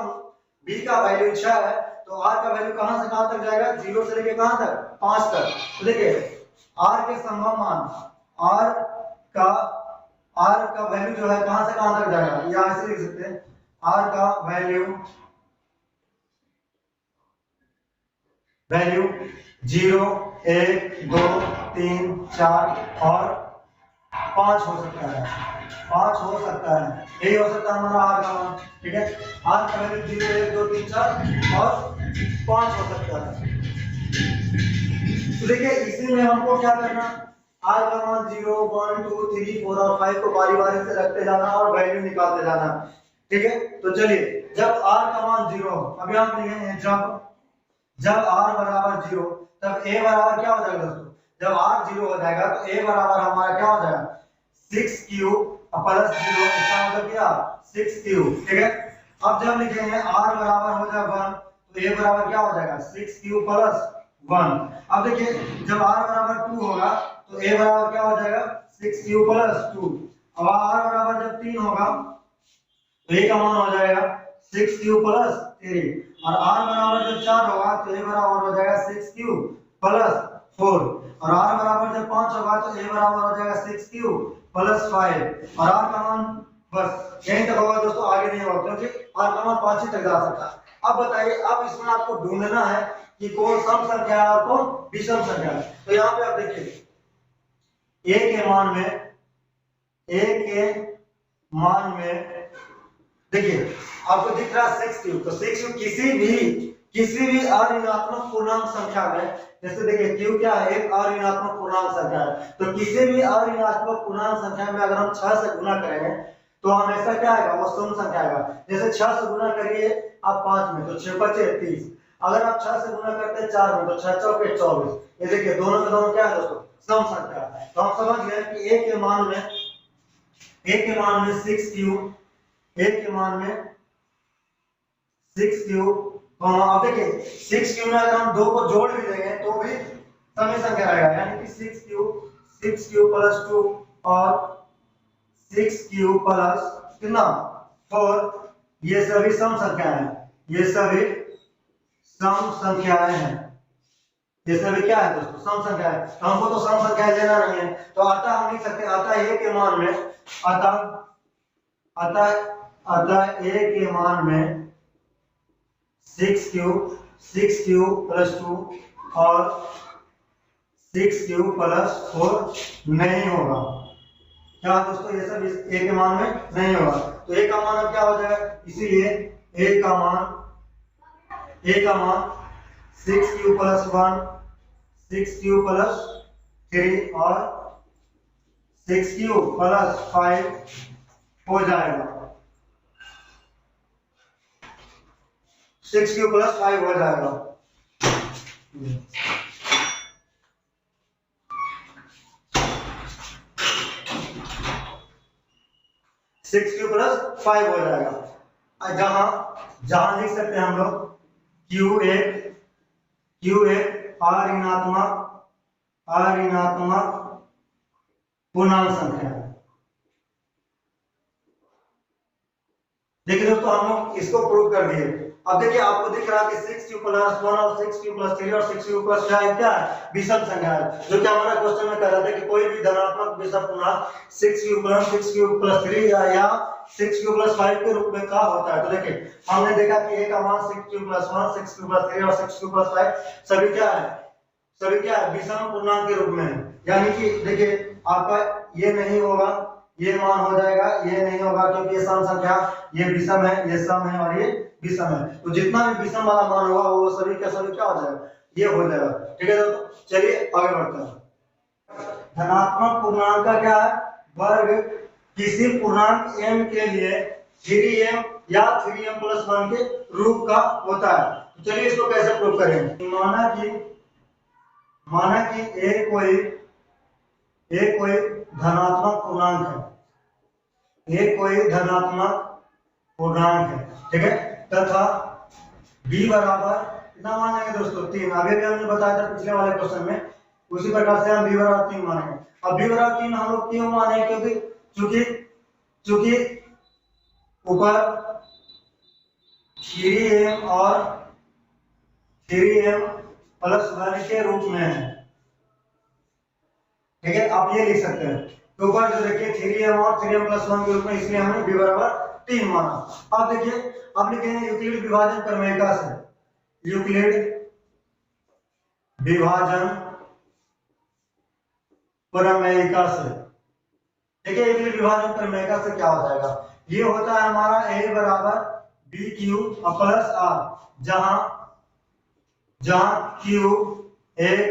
Speaker 1: b का वैल्यू 6 है तो r का वैल्यू कहां से कहां तक जाएगा 0 से लेके कहां तक 5 तक। तो देखिए r के संभव मान r का वैल्यू जो है कहां से कहां तक जाएगा, या ऐसे लिख सकते हैं r का वैल्यू 0 1 2 3 4 और 5 हो सकता है, 5 हो सकता है, यही हो सकता है हमारा r का मान। ठीक है, r का वैल्यू 0 1 2 3 4 और 5 हो सकता है। तो देखिए इसीलिए हमको क्या करना, r का मान 0 1 2 3 4 और 5 को बारी बारी से रखते जाना और वैल्यू निकालते जाना। ठीक है, तो चलिए जब r का मान 0, अभी हम लिखेंगे जब r बराबर 0 तब a बराबर क्या हो जाएगा दोस्तों, जब r 0 हो जाएगा तो a बराबर हमारा क्या हो जाएगा 6q प्लस 0, इसका मतलब क्या 6q। ठीक है, अब जब लिखेंगे r बराबर हो जाएगा 1 तो a बराबर क्या हो जाएगा 6q प्लस 1। अब देखिए जब r बराबर 2 होगा तो a बराबर क्या हो जाएगा 6q प्लस 2। अब r बराबर जब 3 होगा तो a का मान हो जाएगा 6q प्लस 3 और r बराबर जब 4 होगा तो a बराबर हो जाएगा 6q प्लस 4 और r बराबर जब 5 होगा तो a बराबर हो जाएगा 6q प्लस 5 और r का मान बस यहीं तक होगा दोस्तों, आगे नहीं होगा क्योंकि r का मान 5 ही तक जा सकता है। अब बताइए, अब इसमें आपको ढूंढना है कि कौन सम संख्या है और कौन विषम संख्या है। तो यहाँ पे आप देखिए a के मान में देखिए आपको दिख रहा है 6q, तो 6q किसी भी अऋणात्मक पूर्णांक संख्या में, जैसे देखिए q क्या है एक अऋणात्मक पूर्णांक संख्या है, तो किसी भी अऋणात्मक पूर्णांक संख्या में अगर हम 6 से गुणा करेंगे तो हमेशा क्या आएगा वो सम संख्या आएगा। जैसे 6 से गुणा करिए आप 5 में तो 6 5 30, अगर आप 6 से गुणा करते हैं 4 में तो 6 चौके 24। ये देखिए दोनों के दोनों क्या है दोस्तों सम संख्या। तो हम समझ गए कि a के मान में 6q, a के मान में 6q, अब देखिए 6q में अगर हम 2 को जोड़ भी देंगे तो भी समी संख्या रहेगा, यानी कि 6 प्लस 2 और 6 प्लस कितना 4, ये सभी सम संख्याएं हैं, ये सभी सम संख्याएं हैं, ये सभी क्या है दोस्तों सम संख्या है। तो हमको तो सम संख्या लेना नहीं है, तो अतः हम लिख सकते हैं अतः ए के मान में अतः ए के मान में 6 प्लस 2 और 6 प्लस 4 नहीं होगा। क्या दोस्तों ये सब इस ए के मान में नहीं होगा, तो ए का मान अब क्या हो जाएगा, इसीलिए ए का मान 6 प्लस 1 6 प्लस 3 और 6 प्लस 5 हो जाएगा, 6 प्लस 5 हो जाएगा। सिक्स क्यू प्लस 5 हो जाएगा। जहां लिख सकते हैं हम लोग क्यू एक अऋणात्मक पूर्णांक संख्या है। देखिए दोस्तों हम लोग इसको प्रूव कर दिए। अब देखिए आपको दिख रहा है कि 6 प्लस 1 और 6 प्लस 3 और 6 प्लस 5 क्या है, विषम संख्या है, जो कि हमारा क्वेश्चन में कह रहा था कि कोई भी धनात्मक विषम पूर्णांक 6 प्लस 3 या 6 प्लस 5 के रूप में क्या होता है। तो देखिए हमने देखा कि a का मान 6 प्लस 1 6 प्लस 3 और 6 प्लस 5 सभी क्या है विषम पूर्णांक के रूप में है। यानी कि देखिए आपका ये नहीं होगा, ये मान हो जाएगा, ये नहीं होगा क्योंकि ये सम संख्या, ये विषम है, ये सम है और ये विषम है। तो जितना भी विषम वाला मान होगा वो सभी का सभी क्या हो जाएगा, ये हो जाएगा। ठीक है दोस्तों चलिए आगे बढ़ते हैं। धनात्मक पूर्णांक का क्या है, वर्ग किसी पूर्णांक m के लिए 3m या 3m प्लस 1 के रूप का होता है। तो चलिए इसको कैसे प्रूव करेंगे। माना कि a कोई धनात्मक पूर्णांक है, a कोई धनात्मक पूर्णांक है, ठीक है, तथा b बराबर कितना मानेंगे दोस्तों 3। अभी भी हमने बताया था पिछले वाले क्वेश्चन में, उसी प्रकार से हम b बराबर 3 मानेंगे। अब b बराबर 3 हम लोग क्यों माने, क्योंकि चूंकि ऊपर 3m और 3m प्लस 1 के रूप में है। ठीक है आप ये लिख सकते हैं, तो ऊपर जो देखिए 3m और 3m प्लस 1 के रूप में, इसलिए हमने b बराबर 3 माना। अब देखिए अब लिखेंगे यूक्लिड विभाजन प्रमेयिका से, यूक्लिड विभाजन प्रमेयिका से। देखिए यूक्लिड विभाजन प्रमेयिका से क्या हो जाएगा, ये होता है हमारा a बराबर b क्यू प्लस r, जहां q एक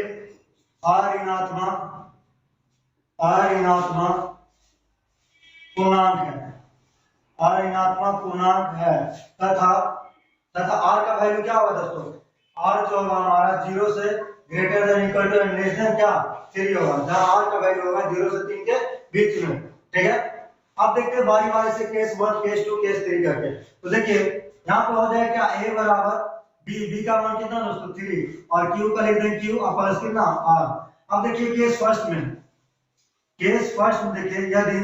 Speaker 1: अऋणात्मक पूर्णांक है, तथा r का वैल्यू क्या होगा दोस्तों, r जो होगा हमारा 0 से greater than equal to and less than क्या 3 होगा, जहां r का वैल्यू होगा 0 से 3 के बीच में। ठीक है अब देखते हैं बारी बारी से केस 1 केस 2 केस 3 करके। तो देखिए यहाँ पे हो जाएगा क्या a बराबर b का मान कितना दोस्तों 3 और q का लिख दें q प्लस कितना r। अब देखिए केस फर्स्ट में देखिए यदि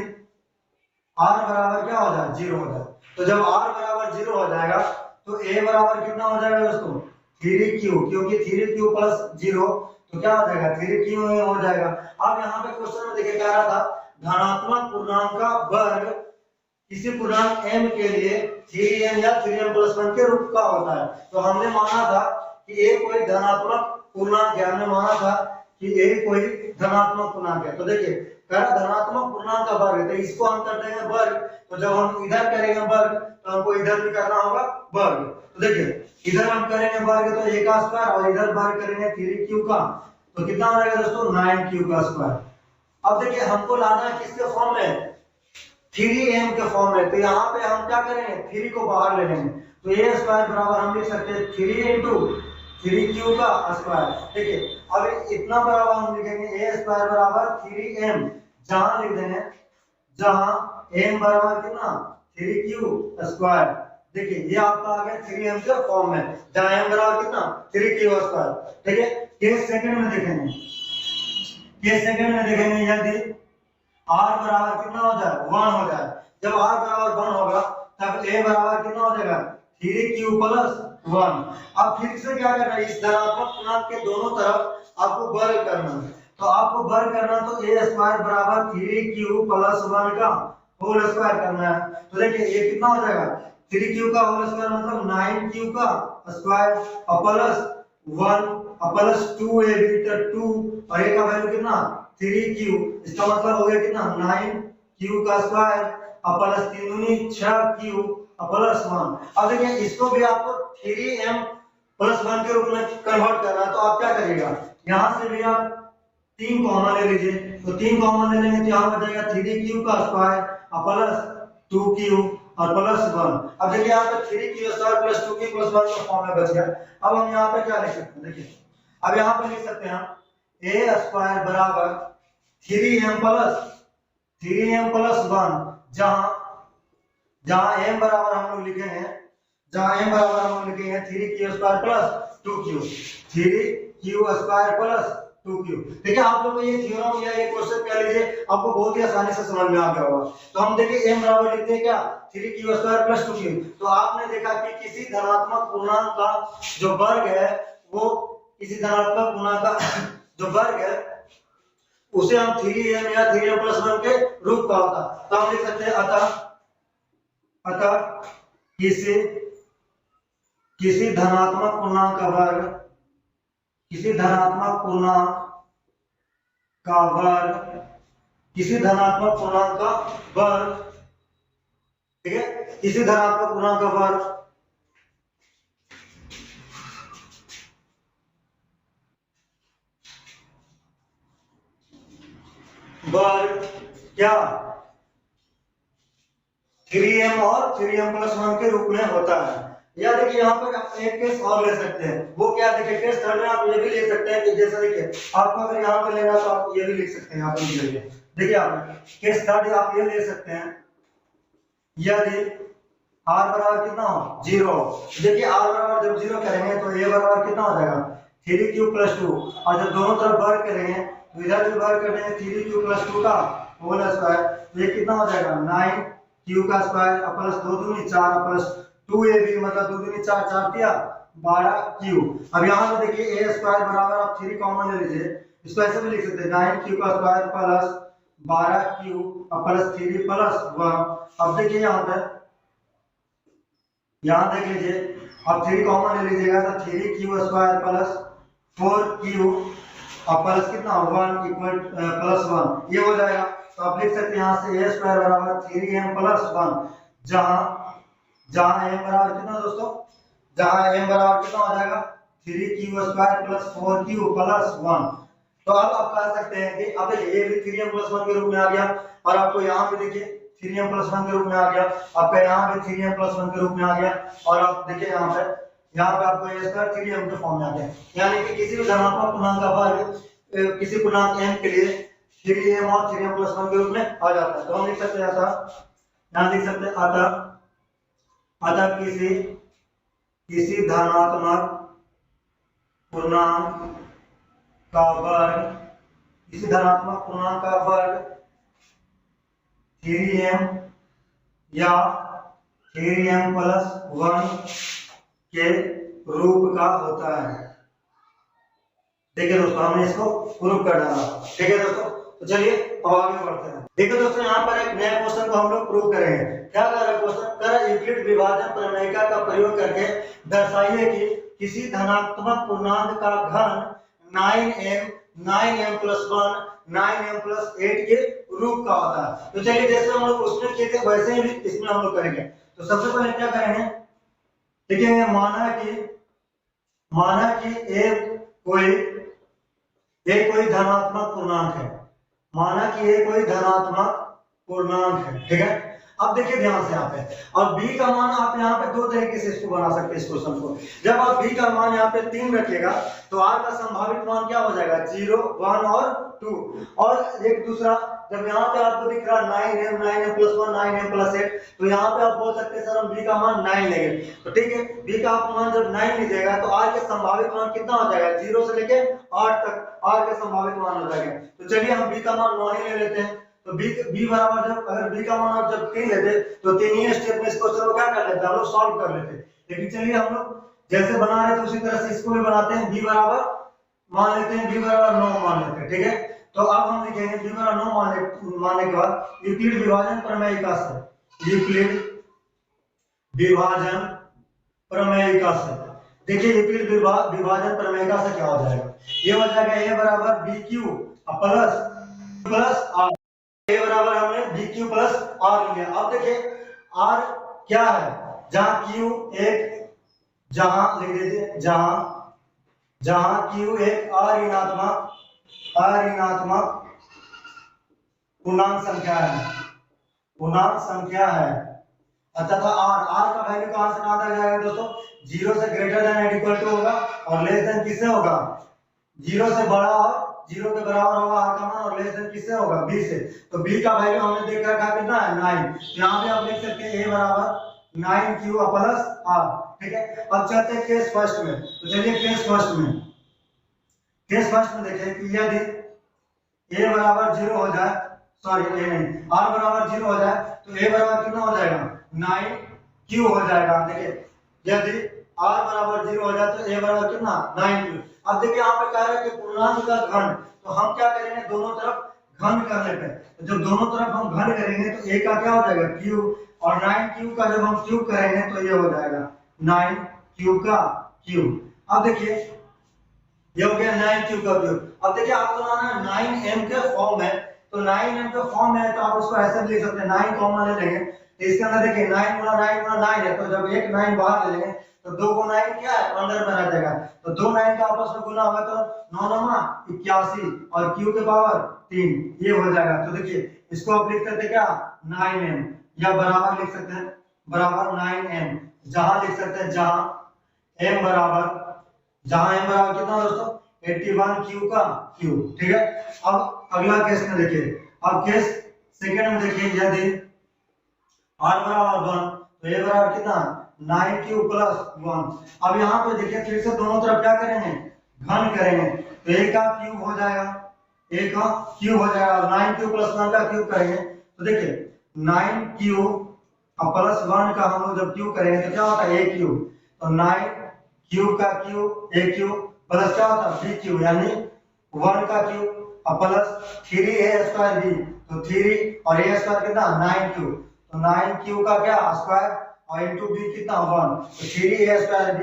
Speaker 1: r बराबर क्या हो जाए 0 हो जाए, तो जब r बराबर 0 हो जाएगा तो a बराबर कितना हो जाएगा दोस्तों 3q, क्योंकि 3q प्लस 0 तो क्या हो जाएगा 3q हो जाएगा। अब यहाँ पे क्वेश्चन में देखिए कह रहा था धनात्मक पूर्णांक का वर्ग किसी पूर्णांक m के लिए 3m या 3m प्लस 1 के रूप का होता है। तो हमने माना था कि a कोई धनात्मक पूर्णांक है, हमने माना था कि a कोई धनात्मक पूर्णांक है। तो देखिए कह रहा धनात्मक पूर्णांक का वर्ग है, तो इसको हम कर देंगे वर्ग, तो जब हम इधर करेंगे वर्ग तो हमको इधर भी करना होगा वर्ग। तो देखिए इधर हम करेंगे वर्ग तो a का स्क्वायर और इधर वर्ग करेंगे 3q का, तो कितना हो जाएगा दोस्तों 9q का स्क्वायर। अब देखिए हमको लाना है किसके फॉर्म में 3m के फॉर्म में, तो यहाँ पे हम क्या करेंगे 3 को बाहर ले लेंगे, तो a स्क्वायर बराबर हम लिख सकते हैं 3 इंटू 3q का स्क्वायर। देखिए अब इतना बराबर हम लिखेंगे a स्क्वायर बराबर 3m, जहां लिख देंगे जहां m बराबर कितना 3q स्क्वायर। देखिए ये आपका आ गया 3m के फॉर्म में, जहां m बराबर कितना 3q स्क्वायर। ठीक है केस सेकंड में देखेंगे, केस सेकंड में देखेंगे यदि r बराबर कितना हो जाए 1 हो जाए, जब r बराबर 1 होगा तब a बराबर कितना हो जाएगा 3q प्लस 1। अब फिर से क्या करना है, इस धनात्मक पूर्णांक के दोनों तरफ आपको वर्ग करना है। तो आपको वर्ग करना तो a स्क्वायर बराबर 3q प्लस 1 का होल स्क्वायर करना है। तो देखिए ये कितना हो जाएगा 3q का होल स्क्वायर मतलब 9q का स्क्वायर और प्लस 1 और प्लस 2ab तो 2 और a का वैल्यू कितना 3q, इसका मतलब हो गया कितना 9q का स्क्वायर और प्लस 3 दूनी 6q और प्लस 1। अब देखिए इसको भी आपको 3m प्लस 1 के रूप में कन्वर्ट करना है। तो आप क्या करिएगा, यहां से भी आप 3 कॉमन ले लीजिए, तो 3 कॉमन ले लेंगे तो यहां बच जाएगा 3q का स्क्वायर और प्लस 2q और प्लस 1। अब देखिए यहाँ पे 3q square plus 2q plus 1 का फॉर्म में बच गया। अब हम यहाँ पे क्या लिख सकते हैं, देखिए अब यहाँ पे लिख सकते हैं हम a स्क्वायर बराबर 3m प्लस 1, जहां जहां m बराबर हम लोग लिखेंगे, जहां m बराबर हम लोग लिखेंगे 3q square plus 2q, 3q square plus 2q। देखिए आप लोग ये थ्योरम या ये क्वेश्चन कह लीजिए आपको बहुत ही आसानी से समझ में आ गया होगा। तो हम देखिए m बराबर लिखते हैं क्या 3q स्क्वायर प्लस 2q। तो आपने देखा कि किसी धनात्मक पूर्णांक का जो वर्ग है, वो किसी धनात्मक पूर्णांक का जो वर्ग है उसे हम 3m या 3m प्लस 1 के रूप का होता है। तो हम लिख सकते हैं अतः किसी धनात्मक पूर्णांक का वर्ग, किसी धनात्मक पूर्णांक का वर्ग, किसी धनात्मक पूर्णांक का वर्ग, ठीक है, किसी धनात्मक पूर्णांक का वर्ग क्या 3m और 3m प्लस 1 के रूप में होता है। या देखिए यहाँ पर आप एक केस और ले सकते हैं, वो क्या देखिए केस थर्ड में आप ये भी ले सकते हैं कि जैसे देखिए आपको अगर यहाँ पे लेना तो आप ये भी लिख सकते हैं। यहाँ पे देखिए आप केस थर्ड आप ये ले सकते हैं, यदि r बराबर कितना हो 0। देखिए r बराबर जब 0 करेंगे तो a बराबर कितना हो जाएगा 3q प्लस 2, और जब दोनों तरफ वर्ग करेंगे तो इधर भी वर्ग करेंगे 3q प्लस 2 का होल स्क्वायर, तो ये कितना हो जाएगा 9q का स्क्वायर प्लस 2 दूनी 4 प्लस 2ab मतलब 2 दूनी 4 4 दिया 12q। अब यहाँ पे देखिए a स्क्वायर बराबर आप 3 कॉमन ले लीजिए, इसको ऐसे भी लिख सकते हैं 9q का square plus 12q plus 3 plus 1। अब देखिए यहाँ देख लीजिए अब 3 कॉमन ले लीजिएगा तो 3q स्क्वायर प्लस 4q और प्लस कितना 1 इक्वल प्लस 1 ये हो जाएगा। तो आप लिख सकते हैं यहाँ से a स्क्वायर बराबर 3m प्लस 1, जहां जहां m बराबर कितना दोस्तों, जहां m बराबर कितना हो जाएगा 3q square plus 4q plus 1। तो अब आप कह सकते हैं कि अब ये भी 3m प्लस 1 के रूप में आ गया, और आपको यहाँ पे देखिए 3m प्लस 1 के रूप में आ गया, आपका यहाँ पे 3m प्लस 1 के रूप में आ गया, और आप देखिए यहाँ पे आपको ये स्क्वायर 3m के फॉर्म में आ गया। यानी कि किसी भी धनात्मक पूर्णांक का वर्ग किसी पूर्णांक m के लिए 3m और 3m प्लस 1 के रूप में आ जाता है। तो हम लिख सकते हैं यहाँ लिख सकते हैं अतः किसी धनात्मक पूर्णांक का वर्ग, किसी धनात्मक पूर्णांक का वर्ग 3m या 3m प्लस 1 के रूप का होता है। देखिए दोस्तों हमने इसको प्रूव कर डाला, ठीक है दोस्तों। तो चलिए अब आगे बढ़ते हैं। देखिए दोस्तों यहाँ पर एक नया क्वेश्चन को हम लोग प्रूव करेंगे। क्या कर रहा है क्वेश्चन, कर यूक्लिड विभाजन प्रमेयिका का प्रयोग करके दर्शाइए कि किसी धनात्मक पूर्णांक का घन 9m प्लस 1 9m प्लस 8 के रूप का होता है। तो चलिए जैसे हम लोग उसमें किए थे वैसे ही इसमें हम लोग करेंगे। तो सबसे पहले क्या करेंगे, देखिए माना कि एक कोई धनात्मक पूर्णांक है, माना कि ये कोई धनात्मक पूर्णांक है, ठीक है। अब देखिए ध्यान से यहाँ पे, और b का मान आप यहाँ पे दो तरीके से इसको बना सकते हैं इस क्वेश्चन को। जब आप b का मान यहाँ पे 3 रखिएगा तो r का संभावित मान क्या हो जाएगा 0, 1 और 2। और एक दूसरा, जब यहाँ पे आपको दिख रहा 9m, 9m + 1, 9m + 8, तो यहाँ पे आप बोल सकते हैं सर हम b का मान 9 लेंगे। तो ठीक है, b का आप मान जब 9 लीजिएगा तो r के संभावित मान कितना हो जाएगा 0 से लेके 8 तक r के संभावित मान हो जाएगा। तो चलिए हम b का मान 9 ही ले लेते हैं। तो b बराबर, जब अगर b का मान आप जब 3 लेते तो 3 ही स्टेप में इस क्वेश्चन को क्या कर लेते हम लोग सॉल्व कर लेते। लेकिन चलिए हम लोग जैसे बना रहे थे उसी तरह से इसको भी बनाते हैं। b बराबर मान लेते हैं, b बराबर 9 मान लेते हैं। ठीक है, तो अब हम लिखेंगे b बराबर 9 मानने के बाद यूक्लिड विभाजन प्रमेयिका से, यूक्लिड विभाजन प्रमेयिका से देखिए यूक्लिड विभाजन प्रमेयिका से क्या हो जाएगा, ये हो जाएगा a बराबर bq प्लस r। a बराबर हमने bq प्लस r लिया। अब देखिए r क्या है, जहां q एक, जहां लिख दीजिए जहां q एक अऋणात्मक पूर्णांक संख्या है अतः r का वैल्यू कहां से कहां तक जाएगा दोस्तों, 0 से greater than and equal to होगा और लेस देन किससे होगा, 0 से बड़ा और 0 के बराबर होगा r का मान, और लेस देन किससे होगा b से। तो b का वैल्यू हमने देख रखा कितना है 9। यहां पे आप लिख सकते हैं a बराबर 9q प्लस r। ठीक है, अब चलते हैं केस फर्स्ट में। तो चलिए केस फर्स्ट में देखिए कि यदि a बराबर 0 हो जाए, सॉरी a नहीं, r बराबर 0 हो जाए तो a बराबर कितना हो जाएगा 9q हो जाएगा। देखिए यदि r बराबर 0 हो जाए तो a बराबर कितना 9q। अब देखिए यहाँ पे कह रहा है कि पूर्णांक का घन, तो हम क्या करेंगे दोनों तरफ घन कर लेते हैं। तो जब दोनों तरफ हम घन करेंगे तो a का क्या हो जाएगा q, और 9q का जब हम q करेंगे तो ये हो जाएगा 9q का q। अब देखिए ये हो गया 9q का q। अब देखिए आपको बनाना है 9m के फॉर्म में, तो 9m के फॉर्म में है तो आप इसको ऐसे भी लिख सकते हैं, 9 कॉमन ले लेंगे तो इसके अंदर देखिए 9 गुना 9 गुना 9 है, तो जब एक 9 बाहर ले लेंगे तो 2 को 9 क्या है अंदर में रह जाएगा, तो 2 9 का आपस में गुना होगा तो 9 9 81 और q के पावर 3 ये हो जाएगा। तो देखिए इसको आप लिख सकते हैं क्या 9m, या बराबर लिख सकते हैं बराबर 9m, जहां लिख सकते हैं जहां m बराबर कितना दोस्तों 81q का q। ठीक है, अब अगला केस में देखिए, अब केस सेकंड में देखिए यदि r बराबर 1 तो a बराबर कितना 9q प्लस 1। अब यहाँ पे देखिए फिर से दोनों तरफ क्या करेंगे घन करेंगे, तो a का क्यूब हो जाएगा, a का क्यूब हो जाएगा, और 9q प्लस 1 का क्यूब करेंगे तो देखिए 9q प्लस 1 का हम लोग जब क्यूब करेंगे तो क्या होता है a क्यूब, तो 9q का क्यूब a क्यूब प्लस क्या होता है b क्यूब, यानी 1 का क्यूब प्लस 3a² b, तो 3 और a स्क्वायर कितना 9q, तो 9q का क्या स्क्वायर और इनटू b कितना 1, तो 3a² b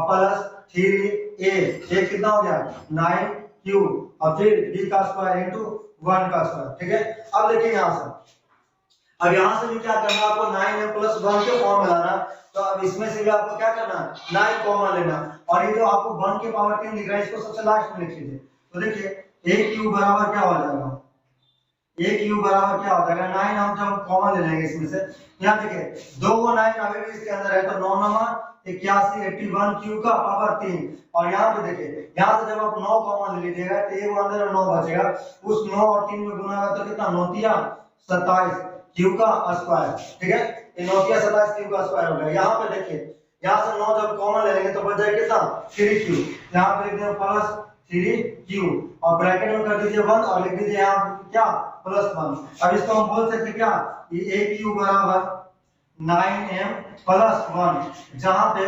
Speaker 1: प्लस 3a कितना हो गया 9q और फिर b का स्क्वायर इनटू 1 का स्क्वायर। ठीक है, अब देखिए यहां से, अब यहां से भी क्या करना है आपको 9m प्लस 1 के फॉर्म में लाना, तो अब इसमें से भी आपको क्या करना 9 कॉमन लेना, और ये जो आपको 1 के पावर 3 दिख रहा है इसको सबसे लास्ट में लिख लीजिए। तो देखिए a³ बराबर क्या हो जाएगा, a³ बराबर क्या हो जाएगा 9 हम जब कॉमन ले लेंगे इसमें से, यहाँ देखिए 2 को 9 अगर इसके अंदर है तो 9 9 81 81q का पावर 3, और यहाँ पे देखिए यहाँ से जब आप 9 कॉमन ले लीजिएगा तो एक अंदर 9 बचेगा, उस 9 और 3 में गुना होगा तो कितना 9 3 27 q का स्क्वायर। ठीक है, ये 9 3 27 q का स्क्वायर हो गया। यहाँ पे देखिए यहाँ से 9 जब कॉमन ले लेंगे तो बच जाएगा कितना 3q, यहाँ पे लिख दें प्लस 3q और ब्रैकेट में कर दीजिए 1 और लिख दीजिए यहाँ क्या प्लस 1। अब इसको हम बोल सकते क्या ये a³ बराबर 9m प्लस 1, जहां m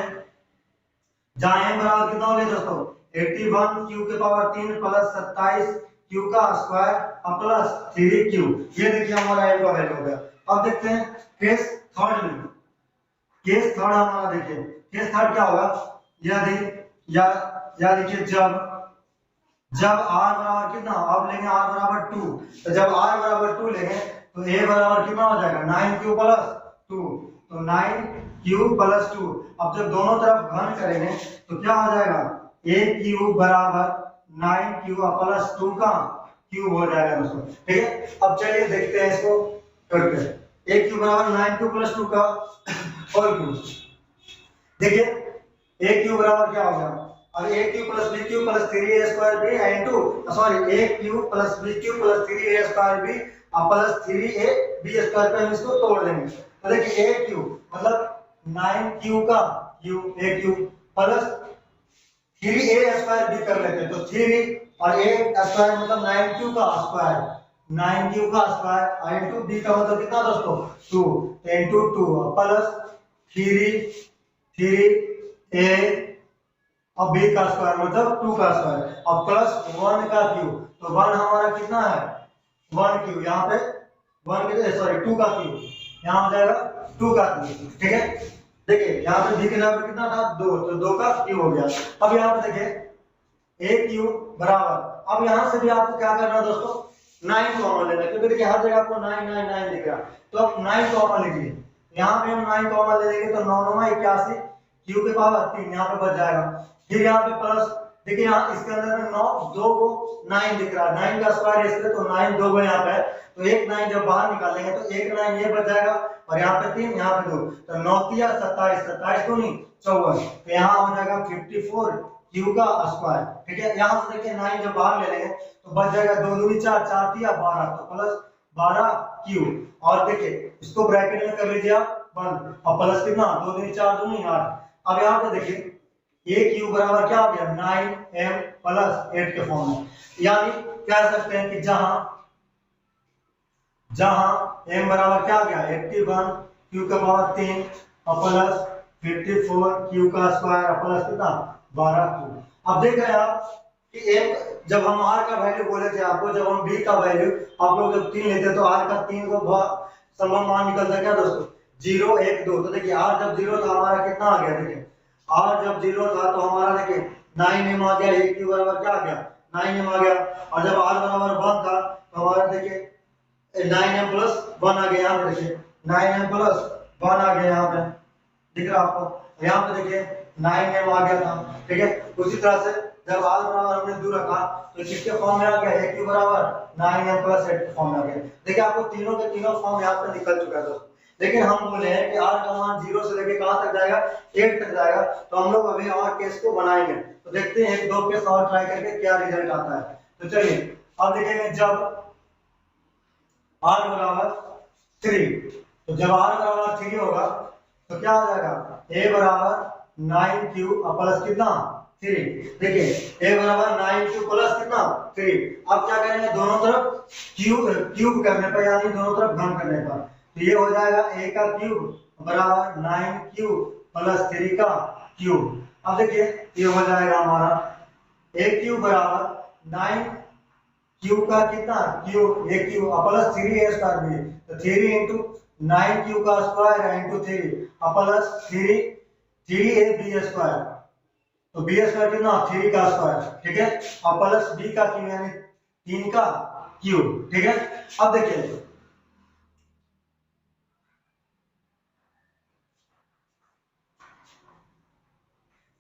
Speaker 1: बराबर कितना हो गया दोस्तों 81q के पावर 3 प्लस 27q का स्क्वायर प्लस 3q। ये देखिए हमारा m का वैल्यू हो गया। अब देखते हैं केस थर्ड में, केस थर्ड हमारा देखिए केस थर्ड क्या होगा, या देखिए जब r बराबर कितना, अब लेंगे r बराबर 2, तो जब r बराबर 2 लेंगे तो a बराबर कितना हो जाएगा 9q प्लस 2, तो 9q प्लस 2। अब जब दोनों तरफ घन करेंगे तो क्या हो जाएगा a³ बराबर 9q प्लस 2 का क्यूब हो जाएगा दोस्तों। ठीक है, अब चलिए देखते हैं इसको करके, ए क्यू बराबर 9q प्लस 2 का होल क्यूब। देखिए ए क्यू बराबर क्या हो गया, अब A Q plus B Q plus 3a square B into sorry A Q plus B Q plus 3a square B plus 3a B square पे हम इसको तोड़ देंगे। तो देखिए ए क्यू मतलब 9q का क्यूब ए क्यू प्लस 3a स्क्वायर भी कर लेते हैं तो 3 और a स्क्वायर मतलब 9q का स्क्वायर, 9q का स्क्वायर इनटू b का मतलब कितना दोस्तों 2 इनटू 2 प्लस 3a और b का स्क्वायर मतलब 2 का स्क्वायर और प्लस 1 का क्यूब। तो 1 हमारा कितना है 1 क्यूब, यहाँ पे 1 के सॉरी 2 का क्यूब, यहाँ हो जाएगा 2 का क्यूब। ठीक है देखिए यहाँ पे b के जगह पे कितना था 2, तो 2 का क्यूब हो गया। अब यहाँ पे देखिए a क्यूब बराबर, अब यहाँ से भी आपको क्या करना है दोस्तों 9 कॉमन लेना है, क्योंकि देखिए हर जगह आपको 9 9 9 दिख रहा है, तो अब 9 कॉमन लीजिए। यहाँ पे हम 9 कॉमन ले लेंगे तो 9 9 81 क्यू के पावर 3 यहाँ पे बच जाएगा। फिर यहाँ पे प्लस देखिए यहाँ इसके अंदर में 9 2 को 9 दिख रहा है, 9 का स्क्वायर इसलिए तो 9 2 को यहाँ पे है, तो एक 9 जब बाहर निकालेंगे तो एक 9 ये बच जाएगा और यहाँ पे 3 यहाँ पे 2, तो 9 तिया 27 27 तो नहीं 54, तो यहाँ हो जाएगा 54 क्यू का स्क्वायर। ठीक है यहाँ से देखिए 9 जब बाहर ले लेंगे तो बच जाएगा 2 दूनी 4 4 तिया 12, तो प्लस 12 क्यू। और देखिए इसको ब्रैकेट में कर लीजिए आप 1 और प्लस कितना 2 दूनी 4 दूनी 8। अब यहाँ पे देखिए ए क्यू बराबर क्या हो गया 9m प्लस 8 के फॉर्म में, यानी कह सकते हैं कि जहां m बराबर क्या हो गया 81 क्यू का पावर 3 और प्लस 54 क्यू का स्क्वायर प्लस कितना 12 क्यू। अब देख रहे हैं आप कि m जब हम r का वैल्यू बोले थे आपको, जब हम b का वैल्यू आप लोग जब 3 लेते तो r का 3 को संभव मान निकलता है क्या दोस्तों 0 1 2। तो देखिए r जब 0 था हमारा कितना आ गया, देखिए r जब 0 था तो हमारा देखिए 9m आ गया, a क्यू बराबर क्या आ गया 9m आ गया, और जब r बराबर 1 था तो हमारा देखिए 9m प्लस 1 आ गया, यहाँ पे देखिए 9m प्लस 1 आ गया, यहाँ पे दिख रहा आपको, यहाँ पे देखिए 9m आ गया था। ठीक है उसी तरह से जब r बराबर हमने 2 रखा तो किसके फॉर्म में आ गया a क्यू बराबर 9m प्लस 8 के फॉर्म में आ गया। देखिए आपको तीनों के तीनों फॉर्म यहाँ पे निकल चुका है दोस्तों, लेकिन हम बोले हैं कि r का मान 0 से लेके कहां तक जाएगा 8 तक जाएगा, तो हम लोग अभी और केस को बनाएंगे, तो देखते हैं एक दो केस और ट्राई करके क्या रिजल्ट आता है। तो चलिए अब देखेंगे जब r बराबर 3, तो जब r बराबर 3 होगा तो क्या हो जाएगा a बराबर 9q प्लस कितना 3। देखिए a बराबर 9q प्लस कितना 3। अब क्या करेंगे दोनों तरफ क्यूब करने पर, यानी दोनों तरफ घन करने पर, तो ये हो जाएगा a का क्यूब बराबर 9q प्लस 3 का क्यूब। अब देखिए ये हो जाएगा हमारा a क्यूब बराबर 9q का कितना cube a cube plus 3a square भी, तो 3 इंटू 9q का square into 3 plus 3a b square, तो b स्क्वायर कितना 3 का स्क्वायर। ठीक है और प्लस b का क्यूब यानी 3 का क्यूब। ठीक है अब देखिए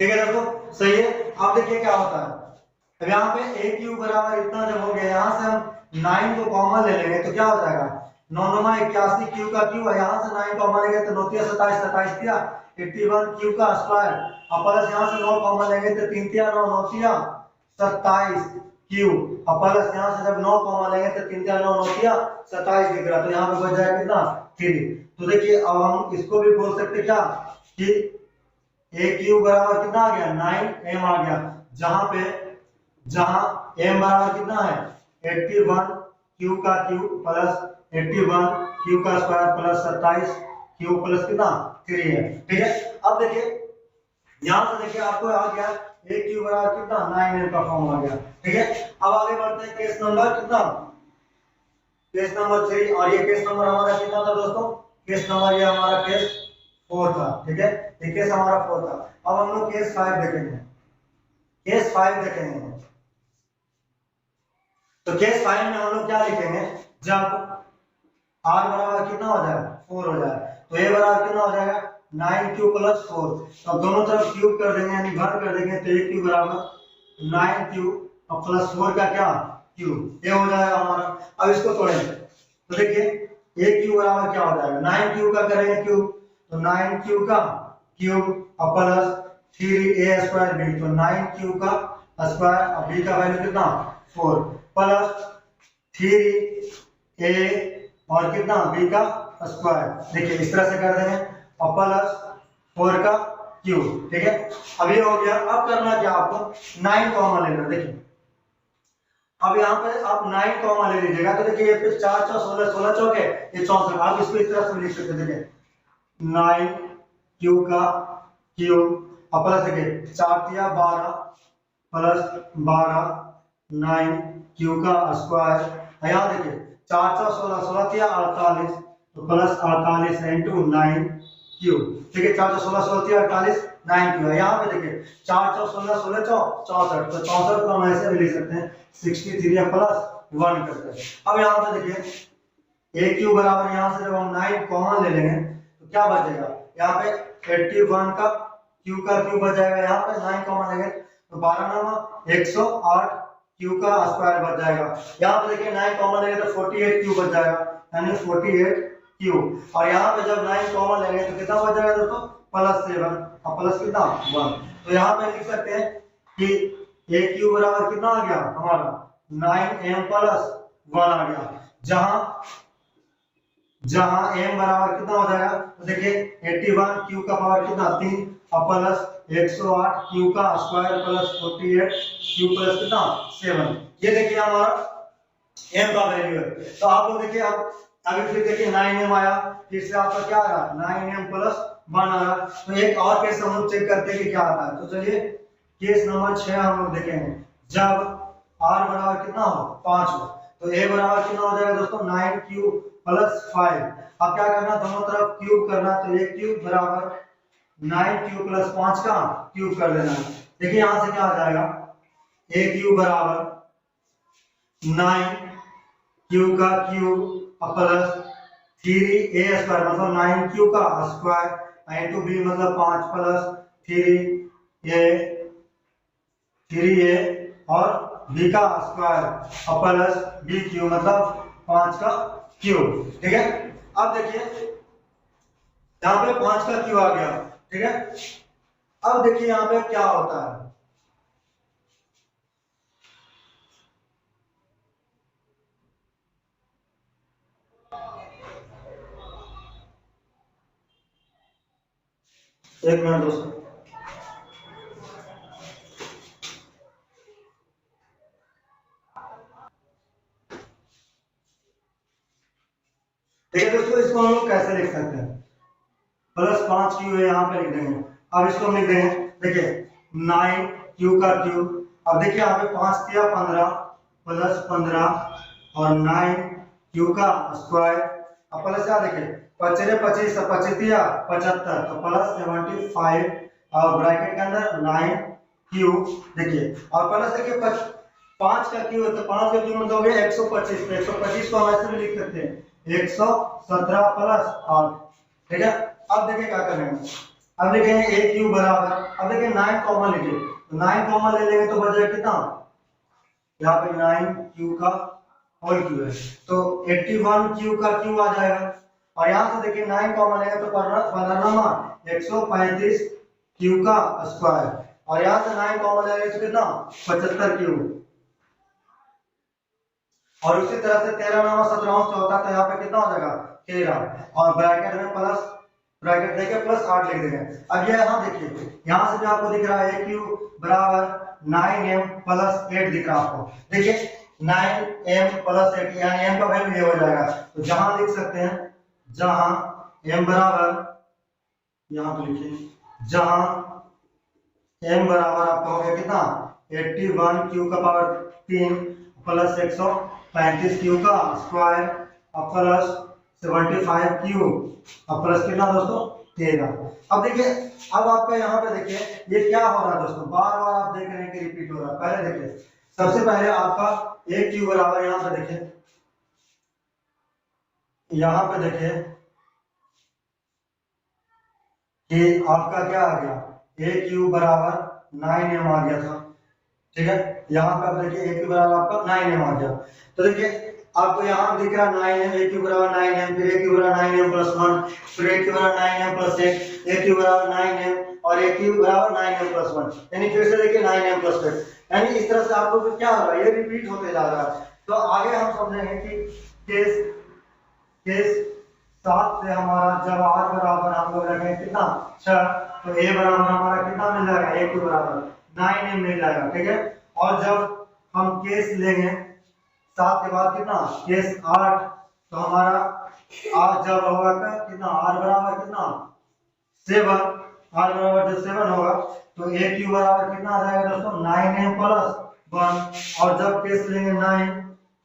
Speaker 1: ठीक है दोस्तों सही है। अब देखिए क्या होता है, अब यहाँ पे a क्यूब बराबर इतना जब हो गया, यहाँ से हम 9 को कॉमन ले लेंगे तो क्या हो जाएगा 9 9 81 क्यू का क्यूब है, यहाँ से 9 कॉमन लेंगे तो 9 27 27 तिया 81 क्यू का स्क्वायर, और प्लस यहाँ से 9 कॉमन लेंगे तो 3 तिया 9 9 तिया 27 क्यू, और प्लस यहाँ से जब 9 कॉमन लेंगे तो 3 तिया 9 9 तिया 27 दिख रहा, तो यहाँ पे बच जाएगा कितना 3। तो देखिए अब हम इसको भी बोल सकते क्या कि a क्यूब बराबर कितना आ गया 9m आ गया, जहां m बराबर कितना है 81 क्यू का क्यूब प्लस 81 क्यू का स्क्वायर प्लस 27 क्यू प्लस कितना 3 है। ठीक है अब देखिए यहां से देखिए आपको आ गया a क्यूब बराबर कितना 9m का फॉर्म आ गया। ठीक है अब आगे बढ़ते हैं केस नंबर कितना केस नंबर 3, और ये केस नंबर हमारा कितना था दोस्तों केस नंबर ये हमारा केस 4 था। ठीक है ये केस हमारा 4 था। अब हम लोग केस 5 देखेंगे, केस 5 देखेंगे। तो केस 5 में हम लोग क्या लिखेंगे, जब r बराबर कितना हो जाएगा 4 हो जाएगा, तो a बराबर कितना हो जाएगा 9q प्लस 4, तो दोनों तरफ क्यूब कर देंगे यानी घन कर देंगे, तो a क्यूब बराबर 9q प्लस 4 का क्या क्यूब, ये हो जाएगा हमारा। अब इसको तोड़ेंगे तो देखिए ए क्यू बराबर क्या हो जाएगा, 9 क्यू का करेंगे क्यूब, तो 9 क्यू का क्यूब और प्लस 3a स्क्वायर बी, तो 9 क्यू का स्क्वायर और बी का वैल्यू कितना 4 प्लस 3a और कितना बी का स्क्वायर, देखिए इस तरह से कर देंगे और प्लस 4 का क्यूब। ठीक है, अब ये हो गया। अब करना क्या आपको, 9 कॉमन लेना। देखिए अब यहाँ पे आप 9 कॉमन ले लीजिएगा, तो देखिए ये पे 4 4 16 16 चौके ये 64, आप इसको इस तरह से लिख सकते हैं। देखिए 9 क्यू का क्यूब और प्लस देखिए 4 तिया 12 प्लस 12 9 क्यू का स्क्वायर, यहाँ देखिए 4 4 16 16 तिया 48, तो प्लस 48 इंटू 9 क्यू। ठीक है, 4 4 16 16 तिया 48 9 क्यू है। यहाँ पे देखिए 4 4 16 16 64, तो 64 को हम ऐसे भी लिख सकते हैं 63 प्लस 1 करते हैं। अब यहाँ पे देखिए ए क्यू बराबर, यहाँ से जब हम 9 कॉमन ले लेंगे तो क्या बचेगा, यहाँ पे 81 का क्यू बच जाएगा, यहाँ पे 9 कॉमन लेंगे तो 12 नामा 108 क्यू का स्क्वायर बच जाएगा। यहाँ पे देखिए 9 कॉमन लेंगे तो 48 क्यू बच जाएगा, यानी 48 क्यू। और यहाँ पे जब 9 कॉमन लेंगे तो कितना बच जाएगा दोस्तों, प्लस 7 और प्लस कितना 1। तो यहाँ पे लिख सकते हैं कि ए क्यू बराबर कितना आ गया हमारा 9m प्लस 1 आ गया, जहां m बराबर कितना हो जाएगा, तो देखिए 81 क्यू का पावर कितना 3 और प्लस 108 क्यू का स्क्वायर प्लस 48 क्यू प्लस कितना 7। ये देखिए हमारा m का वैल्यू है। तो आप लोग देखिए अब अगर फिर देखिए 9m आया, फिर से आपका क्या आ रहा 9m प्लस 1 आ रहा। तो एक और केस हम लोग चेक करते हैं कि क्या आता है। तो चलिए केस नंबर 6 हम लोग देखेंगे, जब r बराबर कितना हो 5 हो, तो a बराबर कितना हो जाएगा दोस्तों 9 क्यूब प्लस 5। अब क्या करना, दोनों तरफ क्यूब करना, तो a क्यूब बराबर 9 क्यूब प्लस 5 का क्यूब कर देना। देखिए यहां से क्या आ जाएगा, a क्यूब बराबर 9 क्यूब का क्यूब प्लस 3a स्क्वायर मतलब 9 क्यूब का स्क्वायर इंटू b मतलब 5 प्लस 3a और b का स्क्वायर और प्लस b क्यूब मतलब 5 का क्यूब। ठीक है, अब देखिए यहाँ पे 5 का क्यूब आ गया। ठीक है, अब देखिए यहाँ पे क्या होता है, एक मिनट दोस्तों। ठीक है दोस्तों, इसको हम लोग कैसे लिख सकते हैं, प्लस 5 क्यू है यहाँ पे लिख देंगे। अब इसको हम लिख देंगे, देखिए 9 क्यू का क्यूब, अब देखिए यहाँ पे 5 तिया 15 प्लस 15 और 9 क्यू का स्क्वायर अब प्लस क्या देखिए 25 25 25 तिया 75 तो प्लस 75 और ब्रैकेट के अंदर 9 क्यू देखिए और प्लस देखिए 5 का क्यू है तो 5 का क्यू मतलब हो गया 125, तो 125 को हम ऐसे भी लिख सकते हैं 117 प्लस 8। ठीक है, अब देखिए क्या करेंगे, अब देखेंगे a क्यू बराबर, अब देखिए 9 कॉमन लीजिए, तो 9 कॉमन ले लेंगे तो बच जाएगा कितना, यहाँ पे 9 क्यू का होल क्यू है तो 81 क्यू का क्यू आ जाएगा। और यहाँ से देखिए 9 कॉमन लेंगे तो परिणाम 135 क्यू का स्क्वायर और यहाँ से 9 कॉमन लेंगे तो कितना 75 क्यू और उसी तरह से 13 नामा 17 14 तो यहाँ पे कितना हो जाएगा 13 और ब्रैकेट में प्लस ब्रैकेट देके प्लस 8 लिख देंगे। अब ये यहाँ देखिए यहाँ से भी आपको दिख रहा है क्यू बराबर 9m प्लस 8 दिख रहा है आपको, देखिए 9m प्लस 8 यानी m का वैल्यू ये हो जाएगा। तो जहां लिख सकते हैं जहां m बराबर, यहाँ पे लिखिए जहां m बराबर आपका हो गया कितना 81 क्यू का पावर 3 प्लस 135 क्यू का स्क्वायर और प्लस 75 क्यू और प्लस कितना दोस्तों 13। अब देखिए अब आपका यहाँ पे देखिए ये क्या हो रहा है दोस्तों, बार बार आप देख रहे हैं कि रिपीट हो रहा है। पहले देखिए सबसे पहले आपका एक क्यू बराबर, यहाँ पे देखिए यहाँ पे देखिए कि आपका क्या आ गया ए क्यू बराबर 9m आ गया था। ठीक है, यहाँ पे आप देखिए ए क्यू बराबर आपका 9m आ गया। तो देखिए आपको यहाँ दिख रहा 9m, a क्यूब बराबर 9m, फिर a क्यूब बराबर 9m प्लस 1, फिर a क्यूब बराबर 9m प्लस 1, a क्यूब बराबर 9m और a क्यूब बराबर 9m प्लस 1, यानी फिर से देखिए 9m प्लस 1, यानी इस तरह से आप लोग को क्या हो रहा है, ये रिपीट होते जा रहा है। तो आगे हम समझेंगे कि केस 7 से हमारा जब r बराबर हम लोग रखेंगे कितना 6, तो a बराबर हमारा कितना मिल जाएगा, a क्यूब बराबर 9m मिल जाएगा, ठीक है। और जब हम केस लेंगे 7 के बाद कितना केस 8, तो हमारा r जब होगा कितना r बराबर कितना 7, r बराबर जब 7 होगा तो a क्यूब बराबर कितना आ जाएगा दोस्तों 9m प्लस 1, और जब केस लेंगे 9,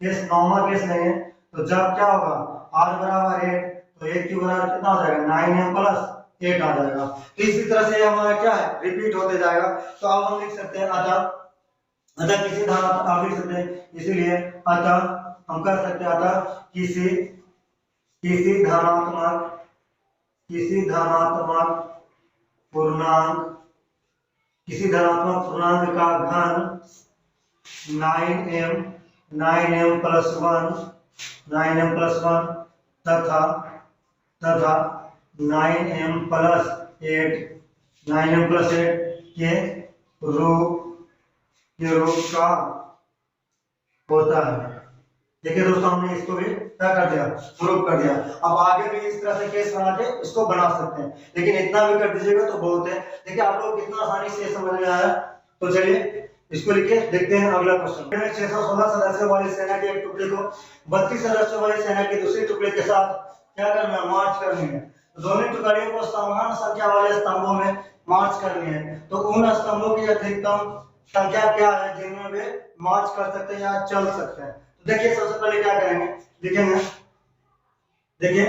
Speaker 1: केस नॉर्मल केस लेंगे तो जब क्या होगा r बराबर 8, तो a क्यूब बराबर कितना हो जाएगा 9m प्लस 8 आ जाएगा। तो इसी तरह से हमारा क्या है रिपीट होते जाएगा। तो अब हम लिख सकते हैं अतः किसी धनात्मक आप लिख सकते हैं, इसीलिए अतः हम कर सकते हैं अतः किसी धनात्मक पूर्णांक का घन 9m प्लस 1 तथा 9m प्लस 8 के रूप का होता है। देखिए दोस्तों हमने इसको भी क्या कर दिया, प्रूव कर दिया। अब आगे भी इस तरह से केस बना के इसको बना सकते हैं, लेकिन इतना भी कर दीजिएगा तो बहुत है। देखिए आप लोग कितना आसानी से समझ में आया। तो चलिए इसको लिखिए, देखते हैं अगला क्वेश्चन। 616 सदस्यों वाली सेना के एक टुकड़े को 32 सदस्यों वाली सेना के दूसरे टुकड़े के साथ क्या करना है, मार्च करनी है। तो दोनों टुकड़ियों को समान संख्या वाले स्तंभों में मार्च करनी है। तो उन स्तंभों की अधिकतम संख्या क्या है जिनमें वे मार्च कर सकते हैं या चल सकते हैं। तो देखिए सबसे पहले क्या करेंगे, लिखेंगे, देखिए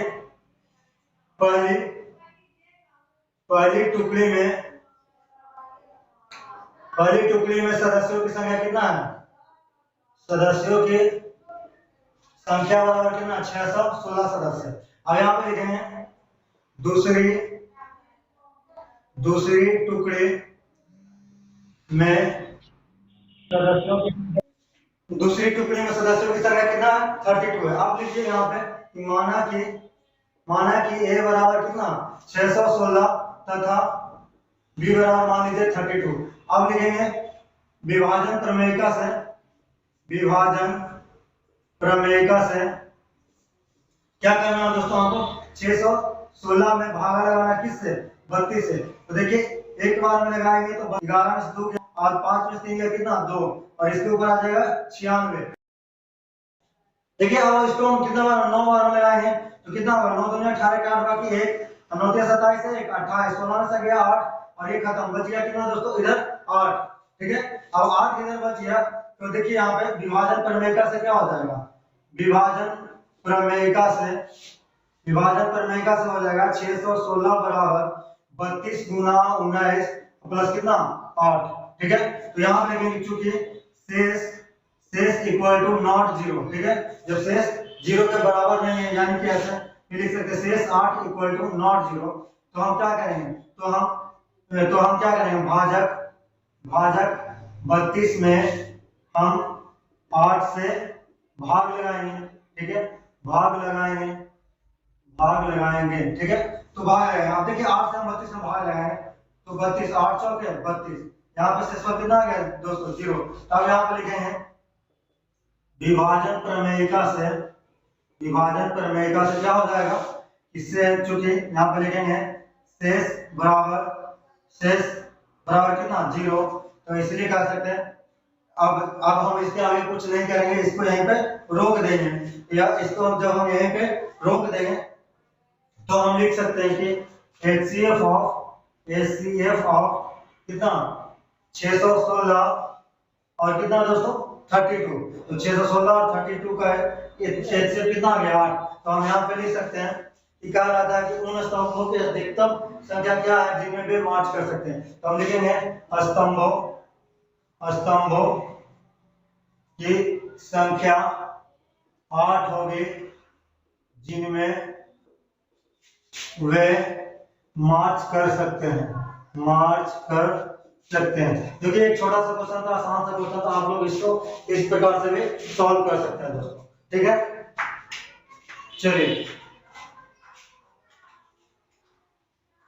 Speaker 1: पहली टुकड़ी में सदस्यों की संख्या कितना है, सदस्यों की संख्या बराबर कितना 616 सदस्य। अब यहाँ पे लिखेंगे दूसरी टुकड़ी में सदस्यों की संख्या कितना है 32 है। अब लिखिए यहाँ पे कि माना कि a बराबर कितना 616 तथा b बराबर मान लीजिए 32। अब लिखेंगे विभाजन प्रमेयिका से क्या करना है दोस्तों, आपको 616 में भागा लगाना किससे 32 से। तो देखिए एक बार में लगाएंगे तो 11 में से 2 और 5 में से 3 कितना 2, और इसके ऊपर आ जाएगा 96। देखिए अब इसको हम कितना बार 9 बार में लगाएंगे तो कितना होगा 9 दूनी 18 के 8 बाकी 1 9 3 27 है 1 28 16 में से गया 8 और ये खत्म, बच गया कितना दोस्तों इधर 8। ठीक है, अब 8 इधर बच गया। तो देखिए यहाँ पे विभाजन प्रमेयिका से क्या हो जाएगा, विभाजन प्रमेयिका से हो जाएगा 616 बराबर 32 गुना 19 प्लस कितना 8। ठीक है, तो यहाँ पे लिखेंगे चूंकि शेष इक्वल टू नॉट 0। ठीक है, जब शेष 0 के बराबर नहीं है यानी कि ऐसे लिख सकते शेष 8 इक्वल टू नॉट 0। तो हम क्या करेंगे, तो हम क्या करेंगे भाजक 32 में हम 8 से भाग लगाएंगे। ठीक है, भाग लगाएंगे। ठीक है, तो भाग लगाएंगे। आप देखिए 8 से हम 32 में भाग लगाएंगे तो 32 8 चौके 32, यहाँ पे शेषफल कितना आ गया दोस्तों 0। तो अब यहाँ पे लिखेंगे विभाजन प्रमेयिका से क्या हो जाएगा, इससे चूंकि यहाँ पे लिखेंगे शेष बराबर कितना 0, तो इसलिए कह सकते हैं अब हम इसके आगे कुछ नहीं करेंगे, इसको यहीं पे रोक देंगे। या इसको जब हम यहीं पे रोक देंगे तो हम लिख सकते हैं कि HCF ऑफ कितना 616 और कितना दोस्तों 32। तो 616 और 32 का HCF कितना आ गया 8। तो हम यहाँ पे लिख सकते हैं कि कहा जाता है कि उन स्तंभों की अधिकतम संख्या क्या है जिनमें वे मार्च कर सकते हैं। तो हम लिखेंगे स्तंभों की संख्या 8 होगी जिनमें वे मार्च कर सकते हैं। क्योंकि एक छोटा सा क्वेश्चन था, आसान सा क्वेश्चन था, आप लोग इसको इस प्रकार से भी सॉल्व कर सकते हैं दोस्तों। ठीक है, चलिए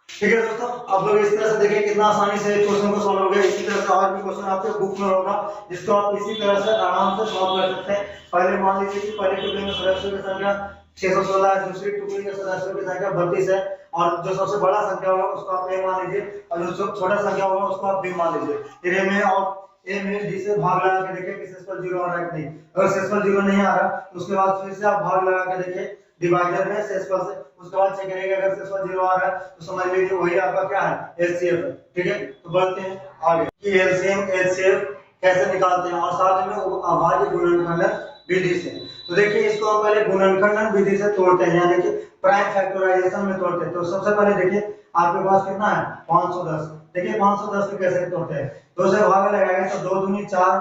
Speaker 1: ठीक है दोस्तों, आप लोग इस तरह से देखिए कितना आसानी से क्वेश्चन को सॉल्व हो गया। इसी तरह से और भी क्वेश्चन आपके बुक में होगा जिसको आप इसी तरह से आराम से सॉल्व कर सकते हैं। पहले मान लीजिए कि पहले टुकड़े में सदस्यों की संख्या 616 है, दूसरी टुकड़ी में सदस्यों की संख्या 32 है, और जो सबसे बड़ा संख्या होगा उसको आप ए मान लीजिए और जो छोटा संख्या होगा उसको आप बी मान लीजिए। फिर ए में और ए में डी से भाग लगा के देखिए कि शेषफल 0 आ रहा है कि नहीं। अगर शेषफल 0 नहीं आ रहा तो उसके बाद फिर से आप भाग लगा के देखिए डिवाइडर में शेषफल से, उसके बाद चेक करेंगे अगर शेषफल 0 आ रहा है तो समझ लीजिए वही आपका क्या है एचसीएफ है। ठीक है, तो बढ़ते हैं आगे कि एलसीएम एचसीएफ कैसे निकालते हैं और साथ में अभाज्य गुणनखंडन विधि से। तो देखिए इसको हम पहले गुणनखंडन विधि से तोड़ते हैं, यानी कि प्राइम फैक्टराइजेशन में तोड़ते हैं। तो सबसे पहले देखिए आपके पास कितना है 510। देखिए 510 को कैसे तोड़ते हैं, 2 से भाग लगाएंगे तो 2 दूनी 4,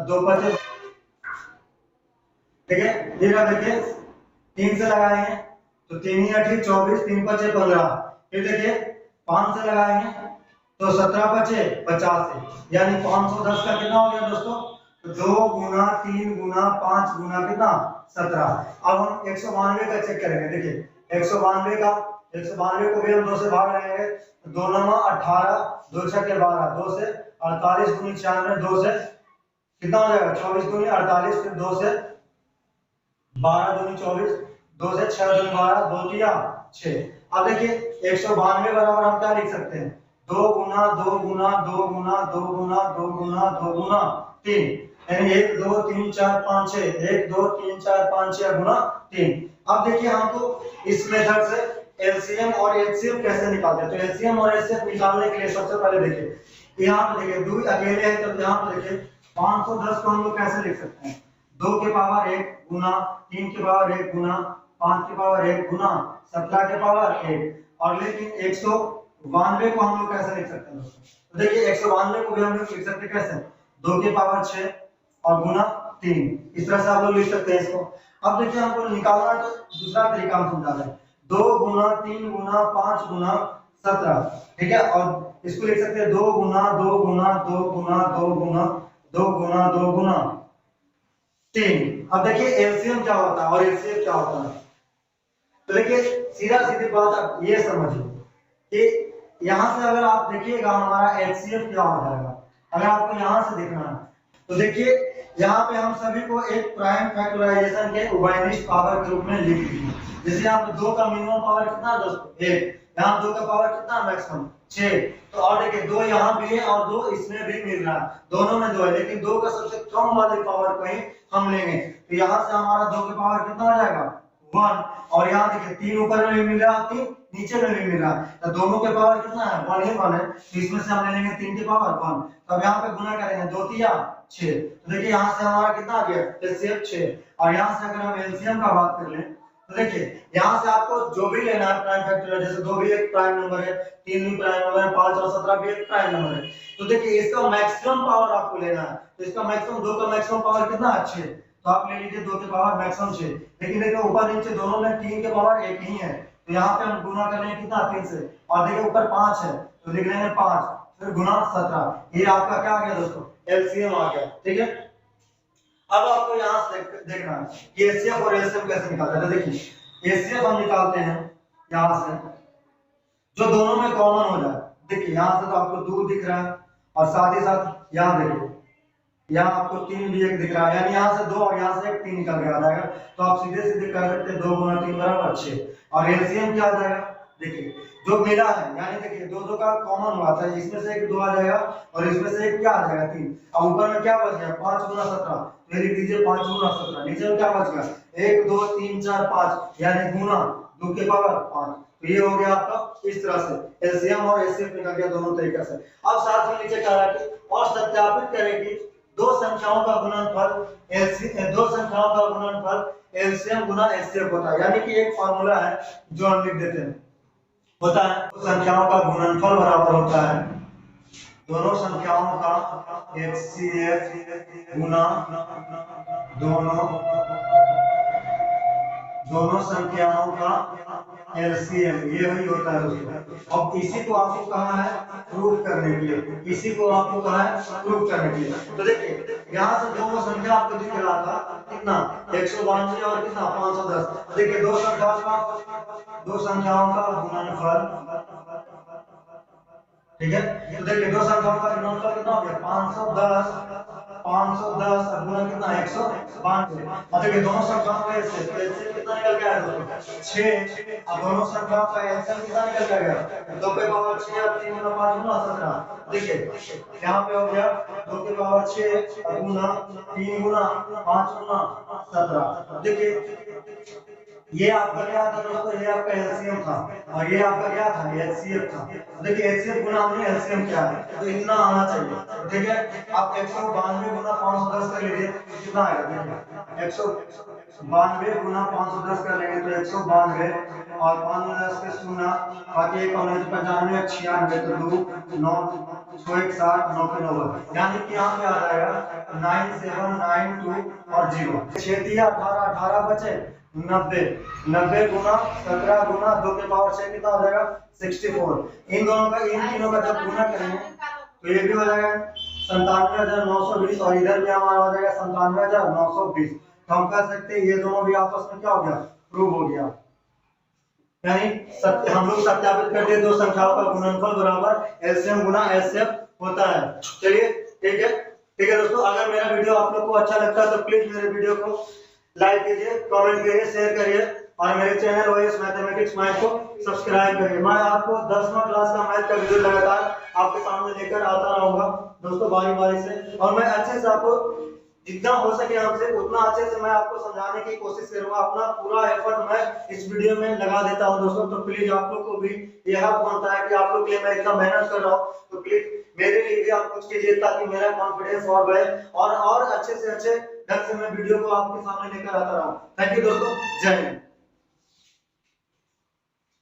Speaker 1: 2 5, ठीक है। फिर आप देखिए 3 से लगाएंगे तो 3 8 24, 3 5 15। फिर देखिए 5 से लगाएंगे तो 17 5 85, यानी 510 का कितना हो गया दोस्तों, तो 2 गुना 3 गुना 5 गुना कितना 17। अब हम 192 का चेक करेंगे। देखिए 192 को भी हम 2 से भाग लगाएंगे तो 2 9 18, 2 6 12, 2 से 48 गुनी 96, 2 से कितना हो जाएगा 24 गुनी 48, फिर 2 से 12 दूनी 24, 2 से 6 दूनी 12, 2 तिया 6। अब देखिए 192 बराबर हम क्या लिख सकते हैं, 2 गुना 2 गुना 2 गुना 2 गुना 2 गुना 2 गुना 3, यानी 1 2 3 4 5 6, 1 2 3 4 5 6 गुना 3। अब देखिए हमको इस मेथड से एलसीएम और एचसीएफ कैसे निकालते हैं। तो एलसीएम और एचसीएफ निकालने के लिए सबसे पहले देखिए यहाँ पे देखिए 2 अकेले हैं, तो यहाँ पे देखिए 510 को हम लोग कैसे लिख सकते हैं, 2 के पावर 1 गुना 3 के पावर 1 गुना 5 के पावर 1 गुना 17 के पावर 1। और लेकिन 192 को हम लोग कैसे लिख सकते हैं दोस्तों, तो देखिए 192 को भी हम लोग लिख सकते हैं कैसे, 2 के पावर 6 और गुना 3, इस तरह से आप लोग लिख सकते हैं इसको। अब देखिए हमको निकालना है तो दूसरा तरीका हम समझा रहे हैं, 2 गुना 3 गुना 5 गुना 17, ठीक है। और इसको लिख सकते हैं 2 गुना 2 गुना 2 गुना 2 गुना 2 गुना 2 गुना 3। अब देखिए एलसीएम क्या होता है और एचसीएफ क्या होता है। तो देखिए सीधा सीधी बात आप ये समझिए कि यहां से अगर आप देखिएगा हमारा एचसीएफ क्या हो जाएगा, अगर आपको यहां से देखना है तो देखिए यहाँ पे हम सभी को एक प्राइम फैक्टराइजेशन के उभयनिष्ठ पावर के रूप में लिख दीजिए। जैसे यहाँ पे 2 का मिनिमम पावर कितना है दोस्तों 1, यहाँ 2 का पावर कितना मैक्सिमम 6, तो और देखिए 2 यहाँ भी है और 2 इसमें भी मिल रहा है, दोनों में 2 है, लेकिन 2 का सबसे कम वाले पावर को ही हम लेंगे। तो यहाँ से हमारा 2 के पावर कितना हो जाएगा 1, और यहाँ देखिए 3 ऊपर में भी मिल रहा है, 3 नीचे में भी मिल रहा है, तो दोनों के पावर कितना है 1 ही 1 है, तो इसमें से हम ले लेंगे 3 के पावर 1। तब यहाँ पे गुना करेंगे 2 तिया 6, तो देखिए यहाँ से हमारा कितना आ गया एचसीएफ 6। और यहाँ से अगर हम एलसीएम का बात कर लें तो देखिए यहाँ से आपको जो भी लेना है प्राइम फैक्टर, जैसे 2 भी एक प्राइम नंबर है, 3 भी प्राइम नंबर है, 5 और 17 भी एक प्राइम नंबर है, तो देखिए इसका मैक्सिमम पावर आपको लेना है। तो इसका मैक्सिमम 2 का मैक्सिमम पावर कितना है 6, तो आप ले लीजिए 2 के पावर मैक्सिमम 6। लेकिन देखिए ऊपर नीचे दोनों में 3 के पावर 1 ही है, तो यहाँ पे हम गुना कर लेंगे कितना 3 से, और देखिए ऊपर 5 है तो लिख लेंगे 5 फिर गुना 17, ये आपका क्या आ गया दोस्तों एलसीएम आ गया। ठीक है, अब आपको यहाँ से देखना है कि एचसीएफ और एलसीएम कैसे निकालते हैं। तो देखिए एचसीएफ हम निकालते हैं यहाँ से जो दोनों में कॉमन हो जाए। देखिए यहाँ से तो आपको 2 दिख रहा है और साथ ही साथ यहाँ देखिए यहाँ आपको 3 भी एक दिख रहा है, यानी यहाँ से 2 और यहाँ से एक 3 निकल के आ जाएगा, तो आप सीधे सीधे कर सकते हैं 2 गुना 3 बराबर 6। और एलसीएम क्या आ जाएगा, देखिए जो मिला है, यानी देखिए 2 2 का कॉमन हुआ था, इसमें से एक 2 आ जाएगा और इसमें से एक क्या आ जाएगा 3, और ऊपर में क्या बच गया 5 गुना 17, तो लिख दीजिए 5 गुना 17, नीचे में क्या बच गया 1 2 3 4 5, यानी गुना 2 के पावर 5। तो ये हो गया आपका इस तरह से एलसीएम और एचसीएफ निकल गया दोनों तरीके से। अब साथ में नीचे कह रहा है कि और सत्यापित करें कि दो संख्याओं का गुणनफल एलसीएम गुना एचसीएफ होता है, यानी कि एक फार्मूला है जो हम लिख देते हैं, होता है दो संख्याओं का गुणनफल बराबर होता है दोनों संख्याओं का एचसीएफ गुना दोनों संख्याओं का एलसीएम, ये वही होता है दोस्तों। अब इसी को आपको कहा है प्रूव करने के लिए, इसी को आपको कहा है प्रूव करने के लिए। तो देखिए यहाँ से दो संख्या आपको दिख रहा था कितना 192 और कितना 510। देखिए दो संख्याओं का गुणनफल, ठीक है। तो देखिए दो संख्याओं का गुणनफल कितना हो गया 510 और गुणन कितना 192। और देखिए दोनों संख्याओं का एलसीएम कितना निकल के आया दोस्तों 6। अब दोनों संख्याओं का एलसीएम कितना निकल के गया 2 के पावर 6 और 3 गुना 5 गुना 17। देखिए यहाँ पे हो गया 2 के पावर 6 गुना 3 गुना 5 गुना 17। देखिए ये आपका क्या था दोस्तों, ये आपका एलसीएम था और ये आपका क्या था एचसीएफ था। देखिए एचसीएफ गुना हमने एलसीएम क्या है तो इतना आना चाहिए, ठीक है। आप 192 गुना 510 कर लीजिए कितना आएगा, देखिए 192 गुना 510 कर लेंगे तो 192 और 510 के शून्य बाकी एक और 95 96 तो 2 9 6 1 7 9 के 90, यानी कि यहाँ पे आ जाएगा 9792 और 0 6 दिया 18 18 बचे 90 90 गुना 17 गुना 2 के पावर 6 कितना हो जाएगा 64। इन तीनों का जब गुना करेंगे तो ये भी हो जाएगा 97,920 और इधर भी हमारा हो जाएगा 97,920। तो हम कह सकते हैं ये दोनों भी आपस में क्या हो गया प्रूव हो गया, यानी हम लोग सत्यापित कर दिए दो संख्याओं का गुणनफल बराबर एलसीएम गुना एचसीएफ होता है। चलिए ठीक है दोस्तों, अगर मेरा वीडियो आप लोग को अच्छा लगता है तो प्लीज मेरे वीडियो को लाइक कीजिए, कमेंट करिए, शेयर करिए और मेरे चैनल ओएस मैथमेटिक्स मैथ को सब्सक्राइब करिए। मैं आपको 10वां क्लास का मैथ का वीडियो लगातार आपके सामने लेकर आता रहूंगा दोस्तों बारी बारी से, और मैं अच्छे से आपको जितना हो सके हमसे उतना अच्छे से मैं आपको समझाने की कोशिश करूंगा। अपना पूरा एफर्ट मैं इस वीडियो में लगा देता हूं दोस्तों। तो प्लीज आप लोग को भी यह हक बनता है कि आप लोग के लिए मैं इतना मेहनत कर रहा हूं, तो प्लीज मेरे लिए भी आप कुछ कीजिए ताकि मेरा कॉन्फिडेंस और बढ़े और अच्छे से अच्छे ढंग से मैं वीडियो को आपके सामने लेकर आता रहूं। थैंक यू दोस्तों, जय हिंद।